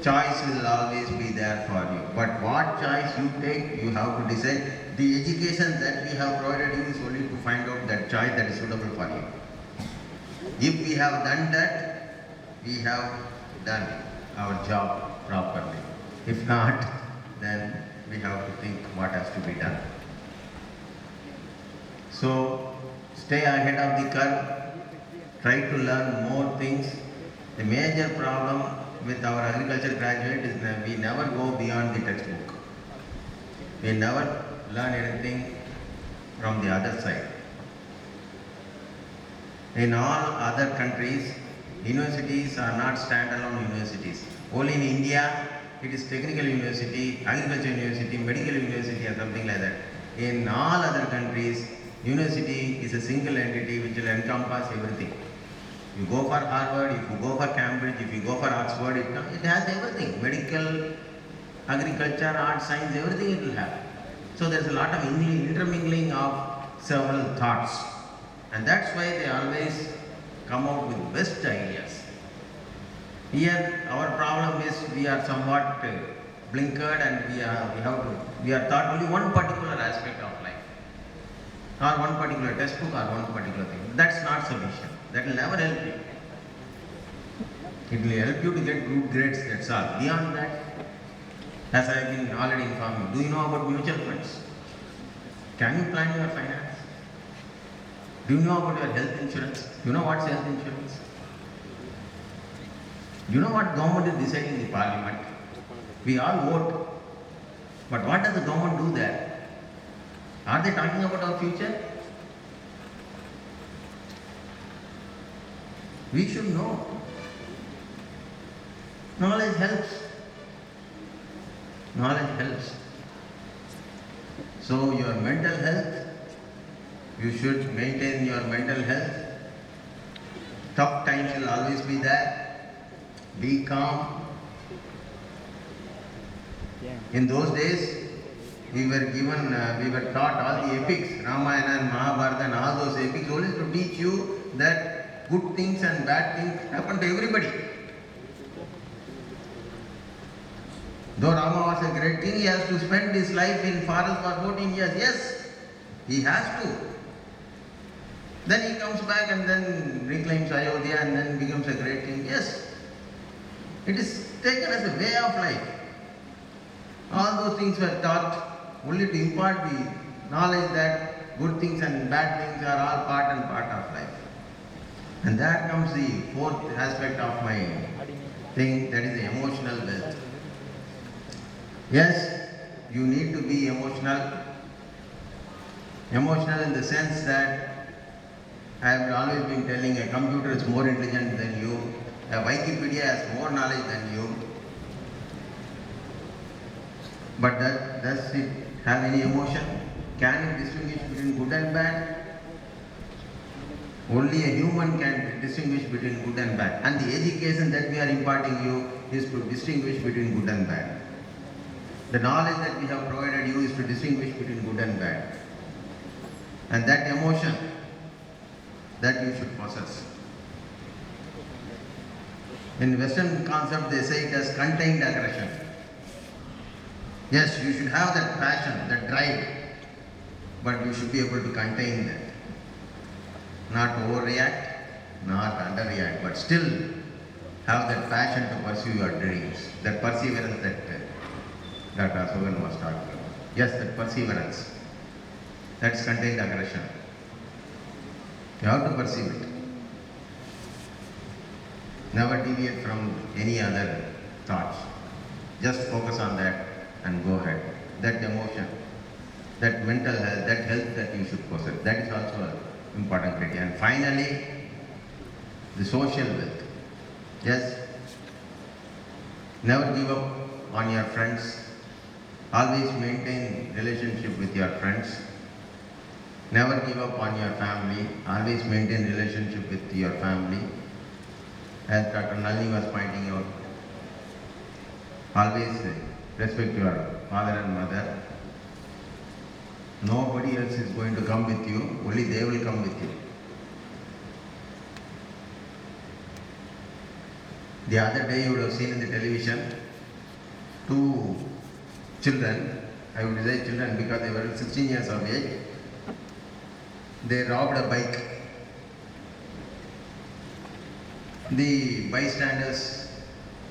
Choice will always be there for you. But what choice you take, you have to decide. The education that we have provided you is only to find out that choice that is suitable for you. If we have done that, we have done our job properly. If not, then we have to think what has to be done. So, stay ahead of the curve, try to learn more things. The major problem with our agriculture graduate is that we never go beyond the textbook. We never learn anything from the other side. In all other countries, universities are not standalone universities. Only in India, it is technical university, agriculture university, medical university or something like that. In all other countries, university is a single entity which will encompass everything. You go for Harvard, if you go for Cambridge, if you go for Oxford, it has everything. Medical, agriculture, art, science, everything it will have. So there's a lot of intermingling of several thoughts. And that's why they always come out with best ideas. Here our problem is we are somewhat blinkered and we are taught only one particular aspect of life. Or one particular textbook or one particular thing. That's not sufficient. That will never help you. It will help you to get good grades, that's all. Beyond that, as I have been already informed you, do you know about mutual funds? Can you plan your finance? Do you know about your health insurance? Do you know what's health insurance? Do you know what government is deciding in the parliament? We all vote. But what does the government do there? Are they talking about our future? We should know. Knowledge helps. Knowledge helps. So your mental health, you should maintain your mental health. Tough times will always be there. Be calm. In those days, we were taught all the epics, Ramayana and Mahabharata and all those epics, only to teach you that good things and bad things happen to everybody. Though Rama was a great king, he has to spend his life in forest for 14 years. Yes, he has to. Then he comes back and then reclaims Ayodhya and then becomes a great king. Yes, it is taken as a way of life. All those things were taught only to impart the knowledge that good things and bad things are all part and part of life. And there comes the fourth aspect of my thing, that is the emotional wealth. Yes, you need to be emotional. Emotional in the sense that I have always been telling a computer is more intelligent than you, a Wikipedia has more knowledge than you. But does it have any emotion? Can it distinguish between good and bad? Only a human can distinguish between good and bad. And the education that we are imparting you is to distinguish between good and bad. The knowledge that we have provided you is to distinguish between good and bad. And that emotion that you should possess. In Western concept, they say it as contained aggression. Yes, you should have that passion, that drive, but you should be able to contain that. Not overreact, not underreact, but still have that passion to pursue your dreams, that perseverance that Dr. Ashokan was talking about. Yes, that perseverance. That's contained aggression. You have to perceive it. Never deviate from any other thoughts. Just focus on that and go ahead. That emotion, that mental health, that health that you should possess, that is also an important criteria. And finally, the social wealth. Yes, never give up on your friends. Always maintain relationship with your friends. Never give up on your family. Always maintain relationship with your family. As Dr. Nalini was pointing out, always respect your father and mother. Nobody else is going to come with you, only they will come with you. The other day you would have seen in the television, two children, I would say children because they were 16 years of age, they robbed a bike. The bystanders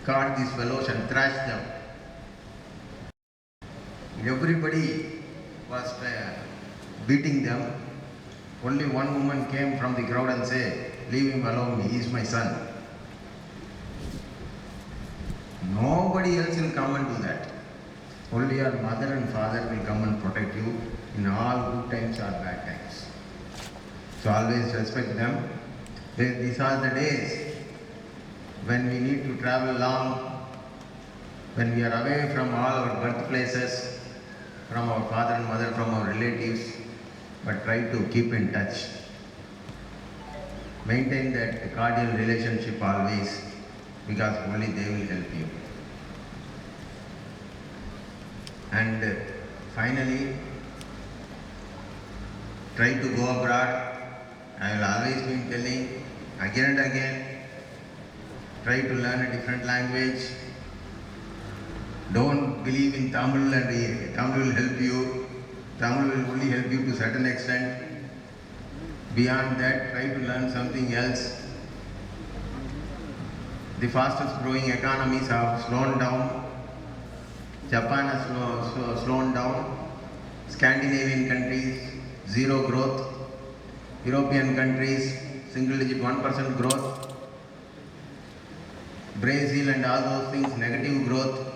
caught these fellows and thrashed them. Everybody was beating them. Only one woman came from the crowd and said, "Leave him alone, he is my son." Nobody else will come and do that. Only your mother and father will come and protect you in all good times or bad times. So always respect them. These are the days when we need to travel long, when we are away from all our birthplaces, from our father and mother, from our relatives, but try to keep in touch. Maintain that cordial relationship always, because only they will help you. And finally, try to go abroad. I will always be telling again and again, try to learn a different language. Don't believe in Tamil and Tamil will help you. Tamil will only help you to a certain extent. Beyond that, try to learn something else. The fastest growing economies have slowed down. Japan has slowed down. Scandinavian countries, zero growth. European countries, single digit 1% growth. Brazil and all those things, negative growth.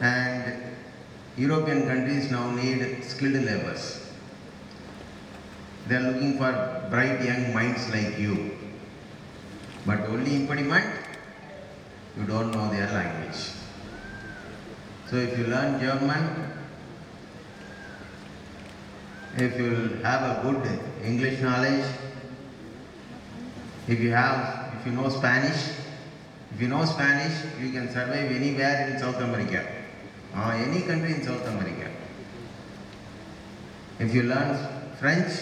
And European countries now need skilled laborers. They are looking for bright young minds like you. But only impediment, you don't know their language. So if you learn German, if you have a good English knowledge, if you know Spanish, you can survive anywhere in South America, or any country in South America. If you learn French,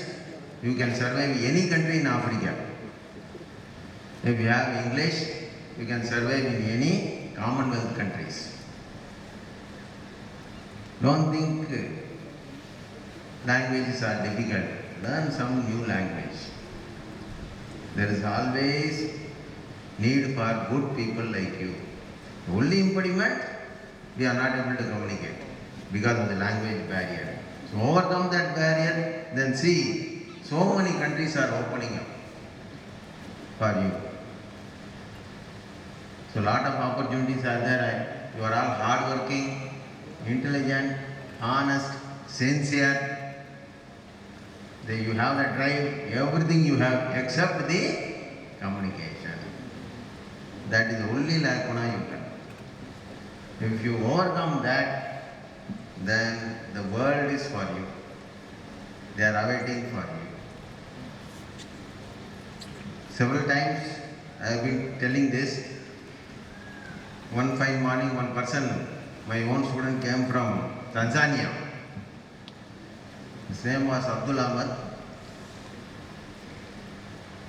you can survive any country in Africa. If you have English, you can survive in any Commonwealth countries. Don't think languages are difficult. Learn some new language. There is always need for good people like you. The only impediment, we are not able to communicate because of the language barrier. So overcome that barrier, then see, so many countries are opening up for you. So lot of opportunities are there. You are all hardworking, intelligent, honest, sincere. You have that drive, everything you have except the communication. That is the only lacuna you can. If you overcome that, then the world is for you. They are awaiting for you. Several times I have been telling this. One fine morning, one person, my own student, came from Tanzania. His name was Abdul Ahmad.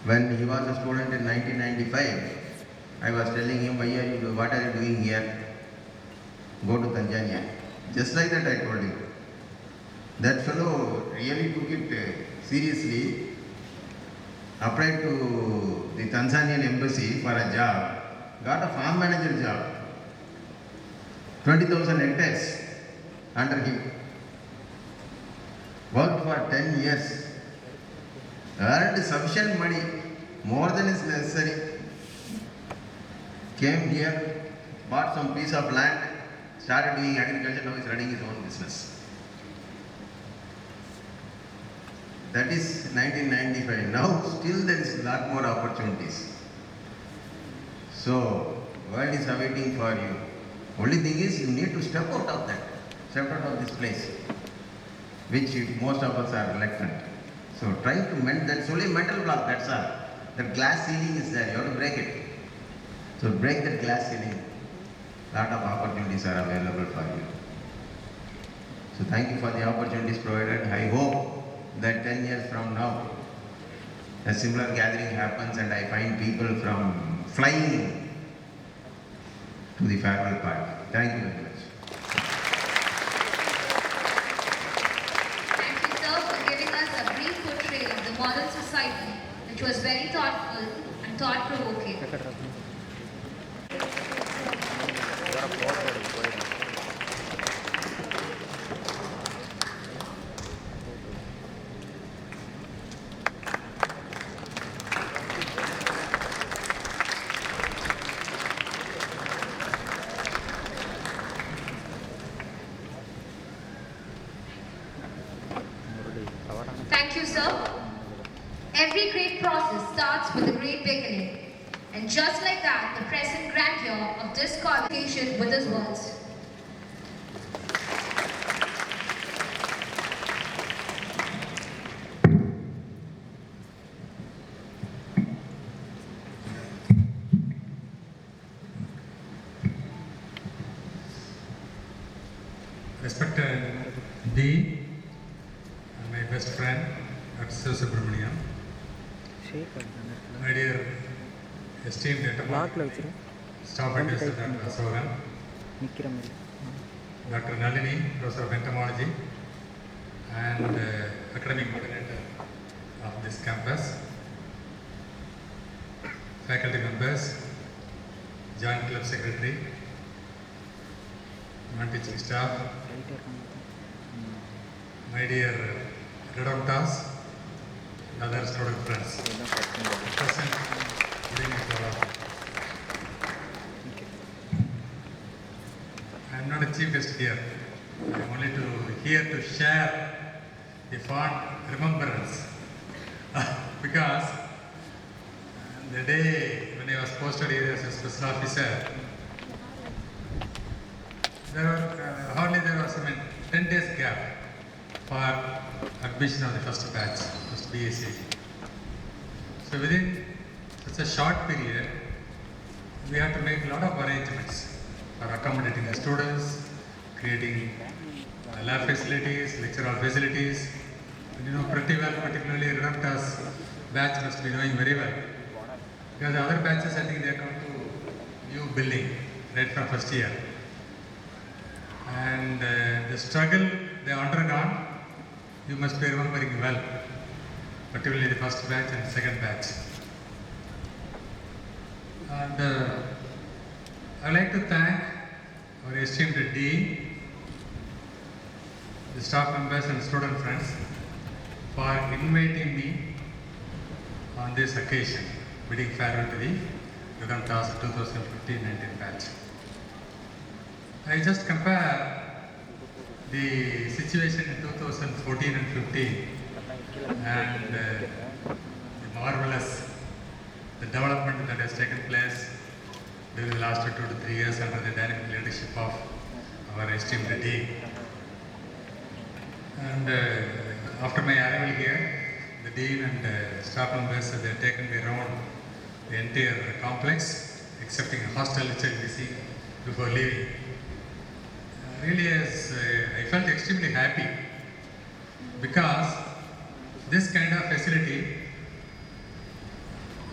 When he was a student in 1995, I was telling him, what are you doing here? Go to Tanzania. Just like that I told him. That fellow really took it seriously, applied to the Tanzanian embassy for a job, got a farm manager job, 20,000 hectares under him. Worked for 10 years, earned sufficient money, more than is necessary. Came here, bought some piece of land, started doing agriculture, now he's running his own business. That is 1995. Now still there is a lot more opportunities. So, world is awaiting for you. Only thing is you need to step out of that, step out of this place, which most of us are reluctant. So trying to mend, that's only mental block, that's all. That glass ceiling is there, you have to break it. So break that glass ceiling. Lot of opportunities are available for you. So thank you for the opportunities provided. I hope that 10 years from now, a similar gathering happens and I find people from flying to the farewell party. Thank you very much. Thank you, sir, for giving us a brief portrayal of the modern society, which was very thoughtful and thought-provoking. Thank you, sir. Every great process starts with a great beginning. And just like that, the present grandeur of this convocation with his words. Respected Dean and my best friend, Dr. Subramaniam, my dear esteemed staff advisor Dr. Asogan, Dr. Nalini, Professor of Entomology, and academic coordinator of this campus, faculty members, Joint Club Secretary, non-teaching staff, my dear Redontas, and other student friends. Present, good evening to all of you. I am not a chief guest here. I am only here to share the fond remembrance because the day when I was posted here as a special officer, there were there was 10 days gap for admission of the first batch, first BSc. So within such a short period, we had to make a lot of arrangements for accommodating the students, creating lab facilities, lecture hall facilities. And you know pretty well, particularly Redemptor's batch must be doing very well. Because the other batches, I think they come to new building right from first year. And the struggle they undergone, you must be remembering well, particularly the first batch and second batch. And I'd like to thank our esteemed Dean, the staff members and student friends for inviting me on this occasion, bidding farewell to the Redemptor's 2015-19 batch. I just compare the situation in 2014 and 15 and the marvelous development that has taken place during the last 2 to 3 years under the dynamic leadership of our esteemed Dean. And after my arrival here, the Dean and staff members have taken me around the entire complex, excepting a hostel which I visited before leaving. Really, I felt extremely happy because this kind of facility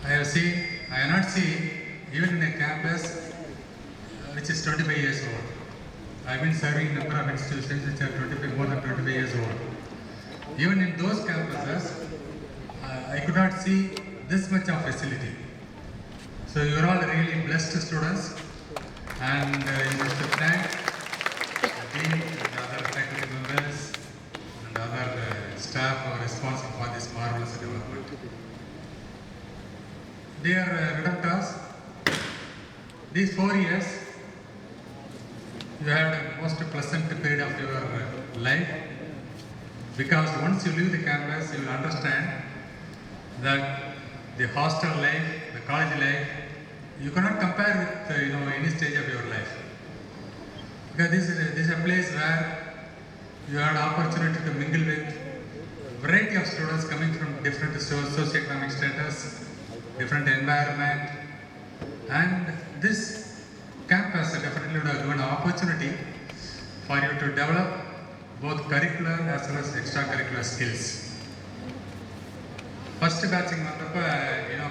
I have not seen even in a campus which is 25 years old. I've been serving a number of institutions which are more than 25 years old. Even in those campuses, I could not see this much of facility. So you are all really blessed students, and you must thank the Dean and other faculty members and other staff who are responsible for this marvelous development. Dear Redemptors, these 4 years, you had a most pleasant period of your life, because once you leave the campus, you will understand that the hostel life, the college life, you cannot compare with any stage of your life. Because this is a place where you had opportunity to mingle with variety of students coming from different socioeconomic status, different environment, and this campus definitely would have given an opportunity for you to develop both curricular as well as extracurricular skills. First batching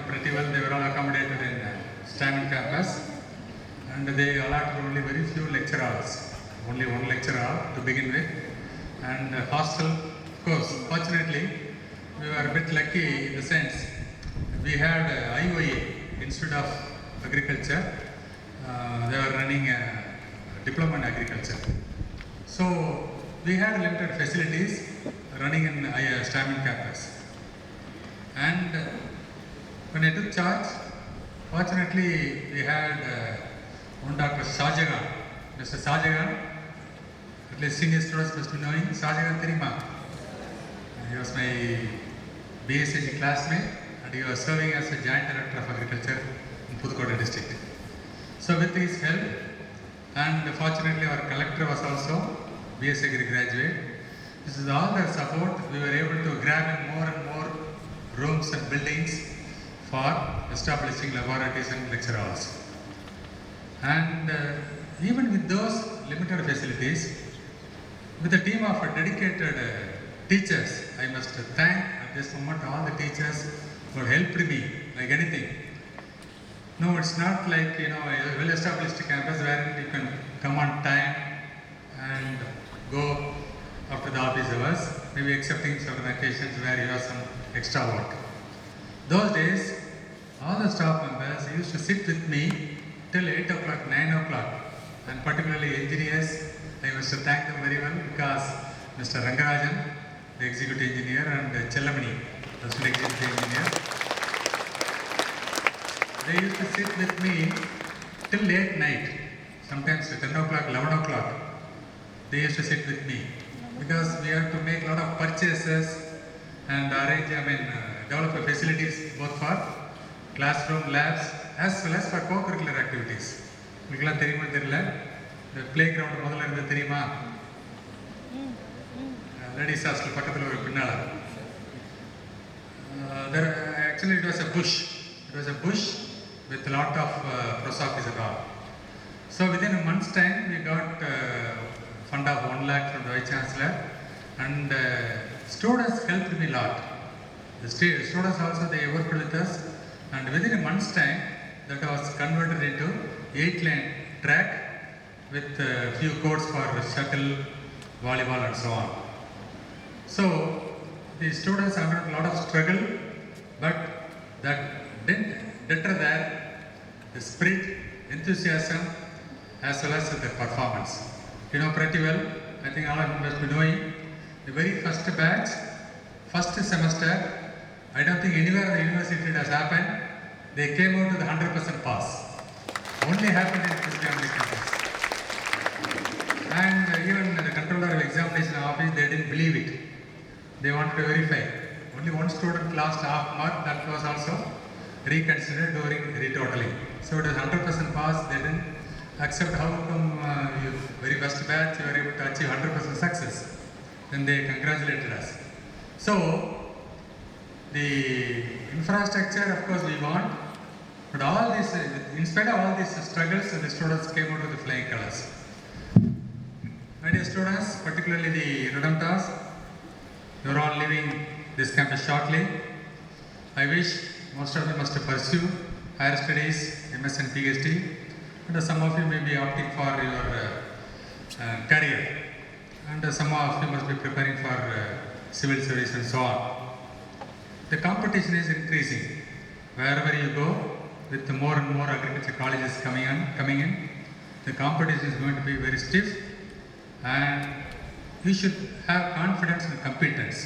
pretty well they were all accommodated in Stamin campus, and they allotted only very few lecture hours, only one lecture hour to begin with, and hostel, of course, fortunately we were a bit lucky in the sense we had IOA instead of agriculture. They were running a diploma in agriculture. So we had limited facilities running in Stamin campus. And when I took charge, fortunately we had one Dr. Shahjahan, Mr. Shahjahan, at least senior students must be knowing, Shahjahan Terima. He was my BSc classmate, and he was serving as a Joint Director of Agriculture in Pudukkottai district. So with his help, and fortunately our collector was also BSc Agri graduate, this is all their support, we were able to grab in more and more rooms and buildings for establishing laboratories and lecture halls. And even with those limited facilities, with a team of dedicated teachers, I must thank at this moment all the teachers who helped me like anything. No, it's not like a well-established campus where you can come on time and go after the office hours, maybe excepting certain occasions where you have some extra work. Those days, all the staff members used to sit with me till 8 o'clock, 9 o'clock, and particularly engineers, I must thank them very well because Mr. Rangarajan, the executive engineer, and Chellamani, the assistant executive engineer, they used to sit with me till late night, sometimes 10 o'clock, 11 o'clock. They used to sit with me because we had to make a lot of purchases and arrange, develop facilities both for classroom, labs, as well as for co-curricular activities. உங்களுக்குலாம் தெரியுமா தெரியல, இந்த play ground முதல்ல இருந்து தெரியுமா? Ladies hostel பக்கத்தில் ஒரு பின்னால். Actually it was a bush. It was a bush with a lot of post office and all. So within a month's time we got fund of 1 lakh from the Vice Chancellor, and students helped me a lot. The students also, they worked with us, and within a month's time that was converted into 8-lane track with a few courts for shuttle, volleyball and so on. So the students have had a lot of struggle, but that didn't deter their the spirit, enthusiasm as well as the performance. You know pretty well, I think all of you must be knowing, the very first batch, first semester, I don't think anywhere in the university it has happened, they came out with 100% pass. Only happened in Christianity campus. And even the controller of examination office, they didn't believe it. They wanted to verify. Only one student lost half mark, that was also reconsidered during retotaling. So it was 100% pass, they didn't accept. How come you very best batch, you were able to achieve 100% success? Then they congratulated us. So the infrastructure, of course, we want, but all this, in spite of all these struggles, the students came out with the flying colors. My dear students, particularly the Redemptors, you are all leaving this campus shortly. I wish most of you must pursue higher studies, MS and PhD, and some of you may be opting for your career, and some of you must be preparing for civil service and so on. The competition is increasing. Wherever you go, with more and more agriculture colleges coming in, the competition is going to be very stiff, and you should have confidence and competence.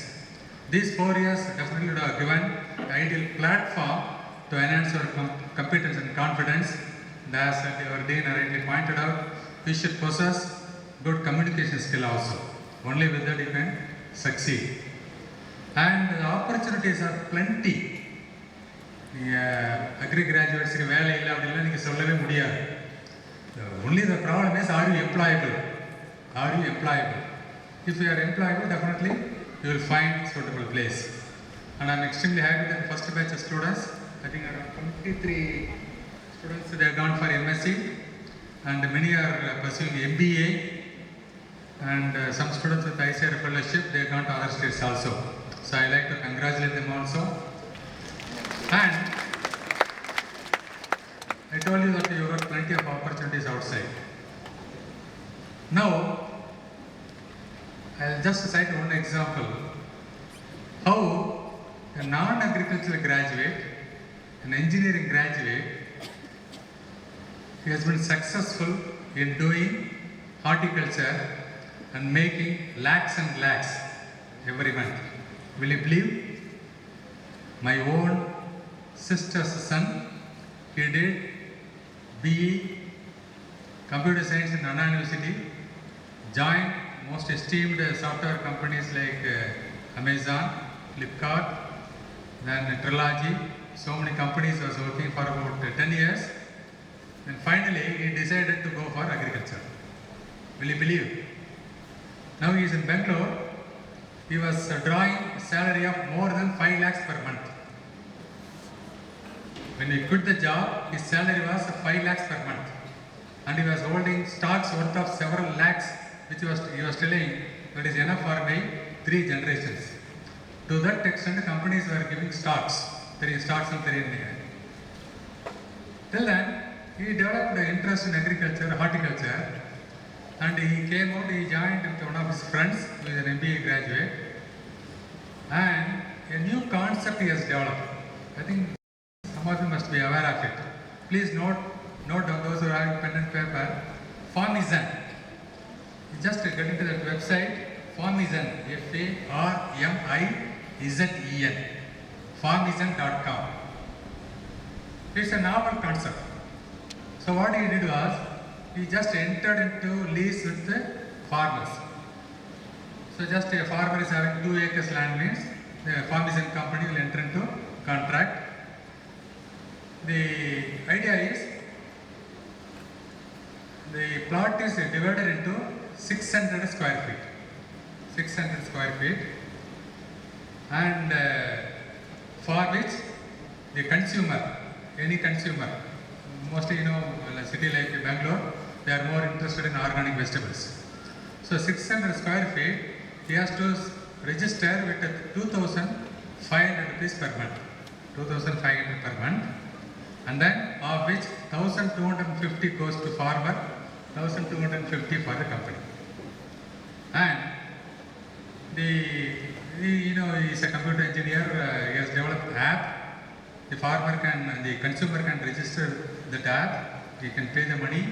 These 4 years definitely would have given the ideal platform to enhance your competence and confidence. And as our Dean rightly pointed out, we should possess good communication skill also. Only with that you can succeed. And the opportunities are plenty. Agri graduates ku வேலை இல்ல அப்படினா நீங்க சொல்லவே முடியாது. Only the problem is, are you employable? Are you employable? If you are employable, definitely you will find suitable place. And I am extremely happy that the first batch of students, I think around 23 students, they have gone for MSc, and many are pursuing MBA, and some students with ICAR fellowship, they have gone to other states also. So I like to congratulate them also. And I told you that you got plenty of opportunities outside. Now, I'll just cite one example. How a non-agricultural graduate, an engineering graduate, he has been successful in doing horticulture and making lakhs and lakhs every month. Will you believe? My own sister's son, he did BE Computer Science in Anna University, joined most esteemed software companies like Amazon, Flipkart, then Trilogy. So many companies was working for about 10 years. And finally, he decided to go for agriculture. Will you believe? Now he is in Bangalore. He was drawing a salary of more than 5 lakhs per month. When he quit the job, his salary was 5 lakhs per month. And he was holding stocks worth of several lakhs, which he was telling that is enough for my 3 generations. To that extent, companies were giving stocks. Till then, he developed an interest in agriculture, horticulture, and he came out, he joined with one of his friends who is an MBA graduate, and a new concept he has developed. I think some of you must be aware of it. Please note down those who are having pen and paper. Farmizan. You just get into that website, Farmizan, Farmizen, farmizan.com. It's a novel concept. So what he did was, he just entered into lease with the farmers. So just a farmer is having 2 acres land means, the pharmaceutical company will enter into contract. The idea is the plot is divided into 600 square feet. 600 square feet, and for which the consumer, any consumer, mostly in a city like Bangalore, they are more interested in organic vegetables. So 600 square feet, he has to register with 2,500 rupees per month. 2,500 per month, and then of which 1,250 goes to farmer, 1,250 for the company. And he is a computer engineer. He has developed an app. The farmer can, the consumer can register the app. He can pay the money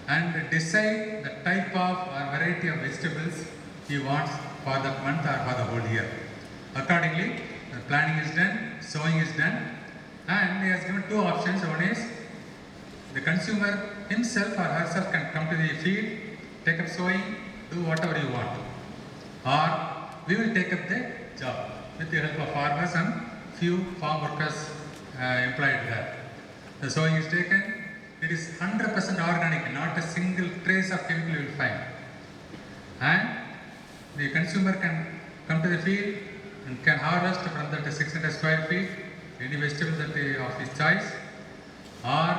and decide the type of or variety of vegetables he wants for that month or for the whole year. Accordingly, the planning is done, sowing is done, and he has given two options. One is the consumer himself or herself can come to the field, take up sowing, do whatever you want, or we will take up the job with the help of farmers and few farm workers employed there. The sowing is taken. It is 100% organic, not a single trace of chemical you will find. And the consumer can come to the field and can harvest from that 600 square feet any vegetable that of his choice, or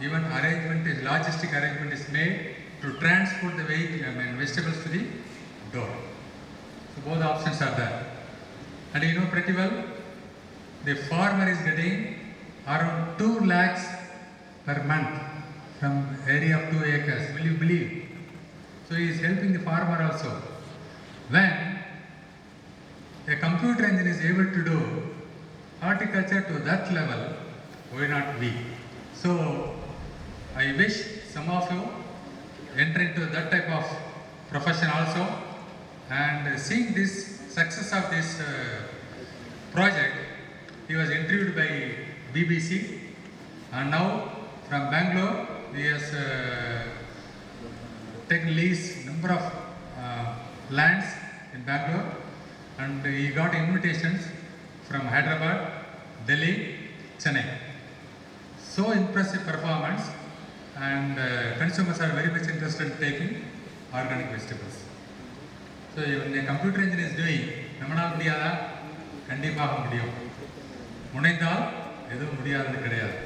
even logistic arrangement is made to transport the vegetables to the door. So both options are there. And you know pretty well, the farmer is getting around 2 lakhs per month from area of 2 acres. Will you believe? So he is helping the farmer also. When a computer engine is able to do horticulture to that level, why not we? So I wish some of you enter into that type of profession also, and seeing this success of this project, he was interviewed by BBC, and now from Bangalore he has taken lease number of lands in Bangalore, and he got invitations from Hyderabad, Delhi, Chennai. So impressive performance, and consumers are very much interested in taking organic vegetables. So when a computer engine is doing, நம்மளால் முடியாதா? கண்டிப்பாக முடியும். முனைந்தால் எதுவும் முடியாதது கிடையாது.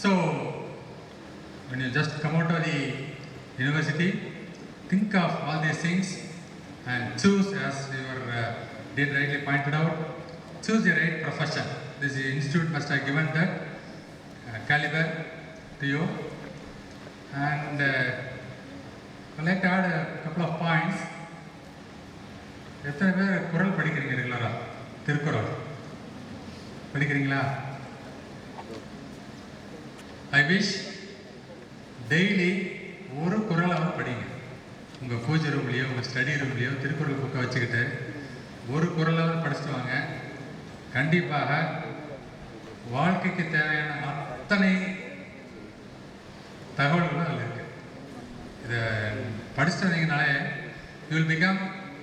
So when you just come out of the university, think of all these things and choose, as your did rightly pointed out, choose the right profession. This institute must have given that caliber to you. And I'd like to add a couple of points. எத்தனை பேர் குறள் படிக்கிறீங்க ரெகுலரா? திருக்குறள் படிக்கிறீங்களா? I wish daily ஒரு குறளாவது படிங்க. உங்கள் பூஜை ரூம்லேயோ உங்கள் ஸ்டடி ரூம்லேயோ திருக்குறள் புக்கை வச்சுக்கிட்டு ஒரு குறளாவது படிச்சுட்டு வாங்க. கண்டிப்பாக வாழ்க்கைக்கு தேவையான அத்தனை தகவல்களும் அதில் இருக்குது. இதை படிச்சுட்டு வந்தீங்கனாலே you will become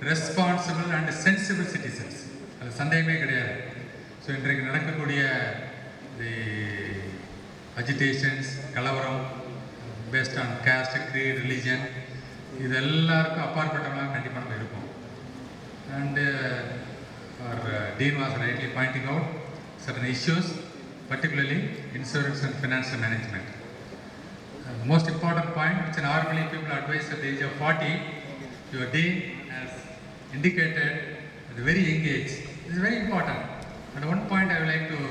responsible and sensible citizens. அது சந்தேகமே கிடையாது. ஸோ இன்றைக்கு நடக்கக்கூடிய தி அஜிடேஷன்ஸ், கலவரம் based on caste, creed, religion, இது எல்லாருக்கும் அப்பாற்பட்டவங்களாம் கண்டிப்பாக நம்ம இருப்போம். And our Dean was rightly pointing out certain issues, particularly insurance and financial management. Most important point, which normally people advise at the age of 40, your Dean has indicated at a very young age. This is very important. And one point I would like to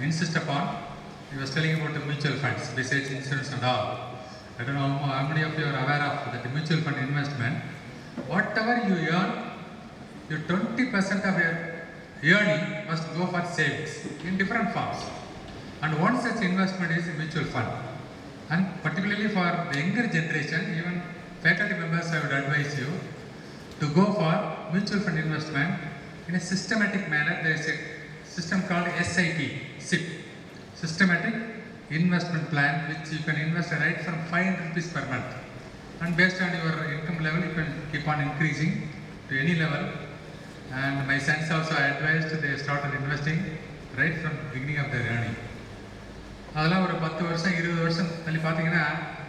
insist upon, he was telling about the mutual funds, besides insurance and all. I don't know how many of you are aware of that mutual fund investment. Whatever you earn, your 20% of your earning must go for savings in different forms. And one such investment is a mutual fund. And particularly for the younger generation, even faculty members, I would advise you to go for mutual fund investment in a systematic manner. There is a system called SIP, Systematic Investment Plan, which you can invest right from 500 rupees per month. And based on your income level, you can keep on increasing to any level. and my sons also advised they started investing right from the beginning of their earning. அதெல்லாம் ஒரு 10 வருஷம் 20 வருஷம் தள்ளி பார்த்தீங்கன்னா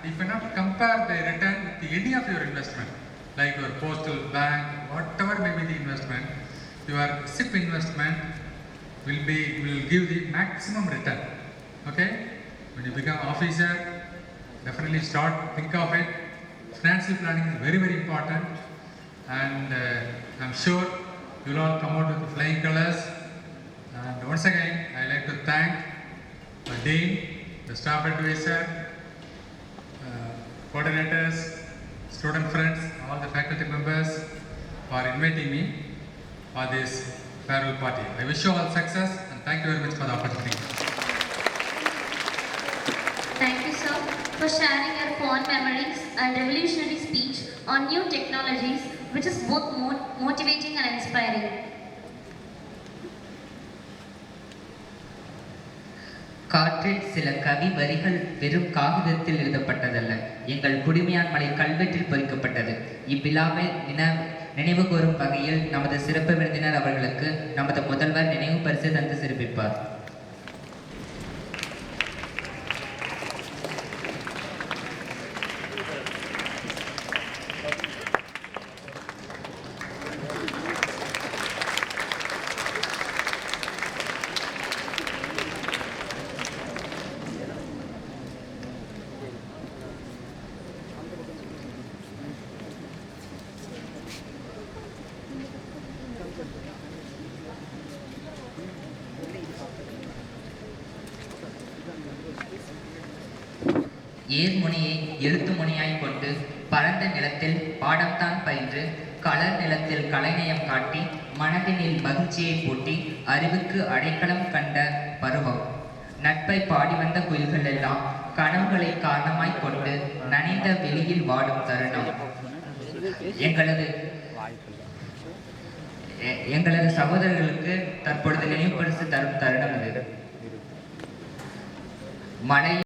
you cannot compare the return with any of your investment, like your postal bank, whatever may be the investment. Your SIP investment will give the maximum return. Okay, when you become officer, definitely think of it. Financial planning is very, very important, and I'm sure you'll all come out with the flying colors. And once again, I like to thank the Dean, the staff advisor, coordinators, student friends, all the faculty members for inviting me for this farewell party. I wish you all success, and thank you very much for the opportunity. Thank you, sir, for sharing your fond memories and revolutionary speech on new technologies, which is both motivating and inspiring. காற்றில் சில கவி வரிகள் வெறும் காகிதத்தில் எழுதப்பட்டதல்ல, எங்கள் குடிமையான் மலை கல்வெட்டில் பொறிக்கப்பட்டது. இவ்விழாவை நினைவு கூறும் வகையில் நமது சிறப்பு விருந்தினர் அவர்களுக்கு நமது முதல்வர் நினைவு பரிசு தந்து சிறப்பிப்பார். ஏர்முனையை எழுத்து முனையாய் கொண்டு பரந்த நிலத்தில் பாடம்தான் பயின்று கலர் நிலத்தில் கலைநயம் காட்டி மனதினில் மகிழ்ச்சியை பூட்டி அறிவுக்கு அடைக்கலம் கண்ட பருவம். நட்பை பாடி வந்த குயில்கள் எல்லாம் கனவுகளை காரணமாய் கொண்டு நனைந்த வெளியில் வாடும் தருணம். எங்களது சகோதரர்களுக்கு தற்பொழுது நினைவு பரிசு தரும் தருணம் இது. மழை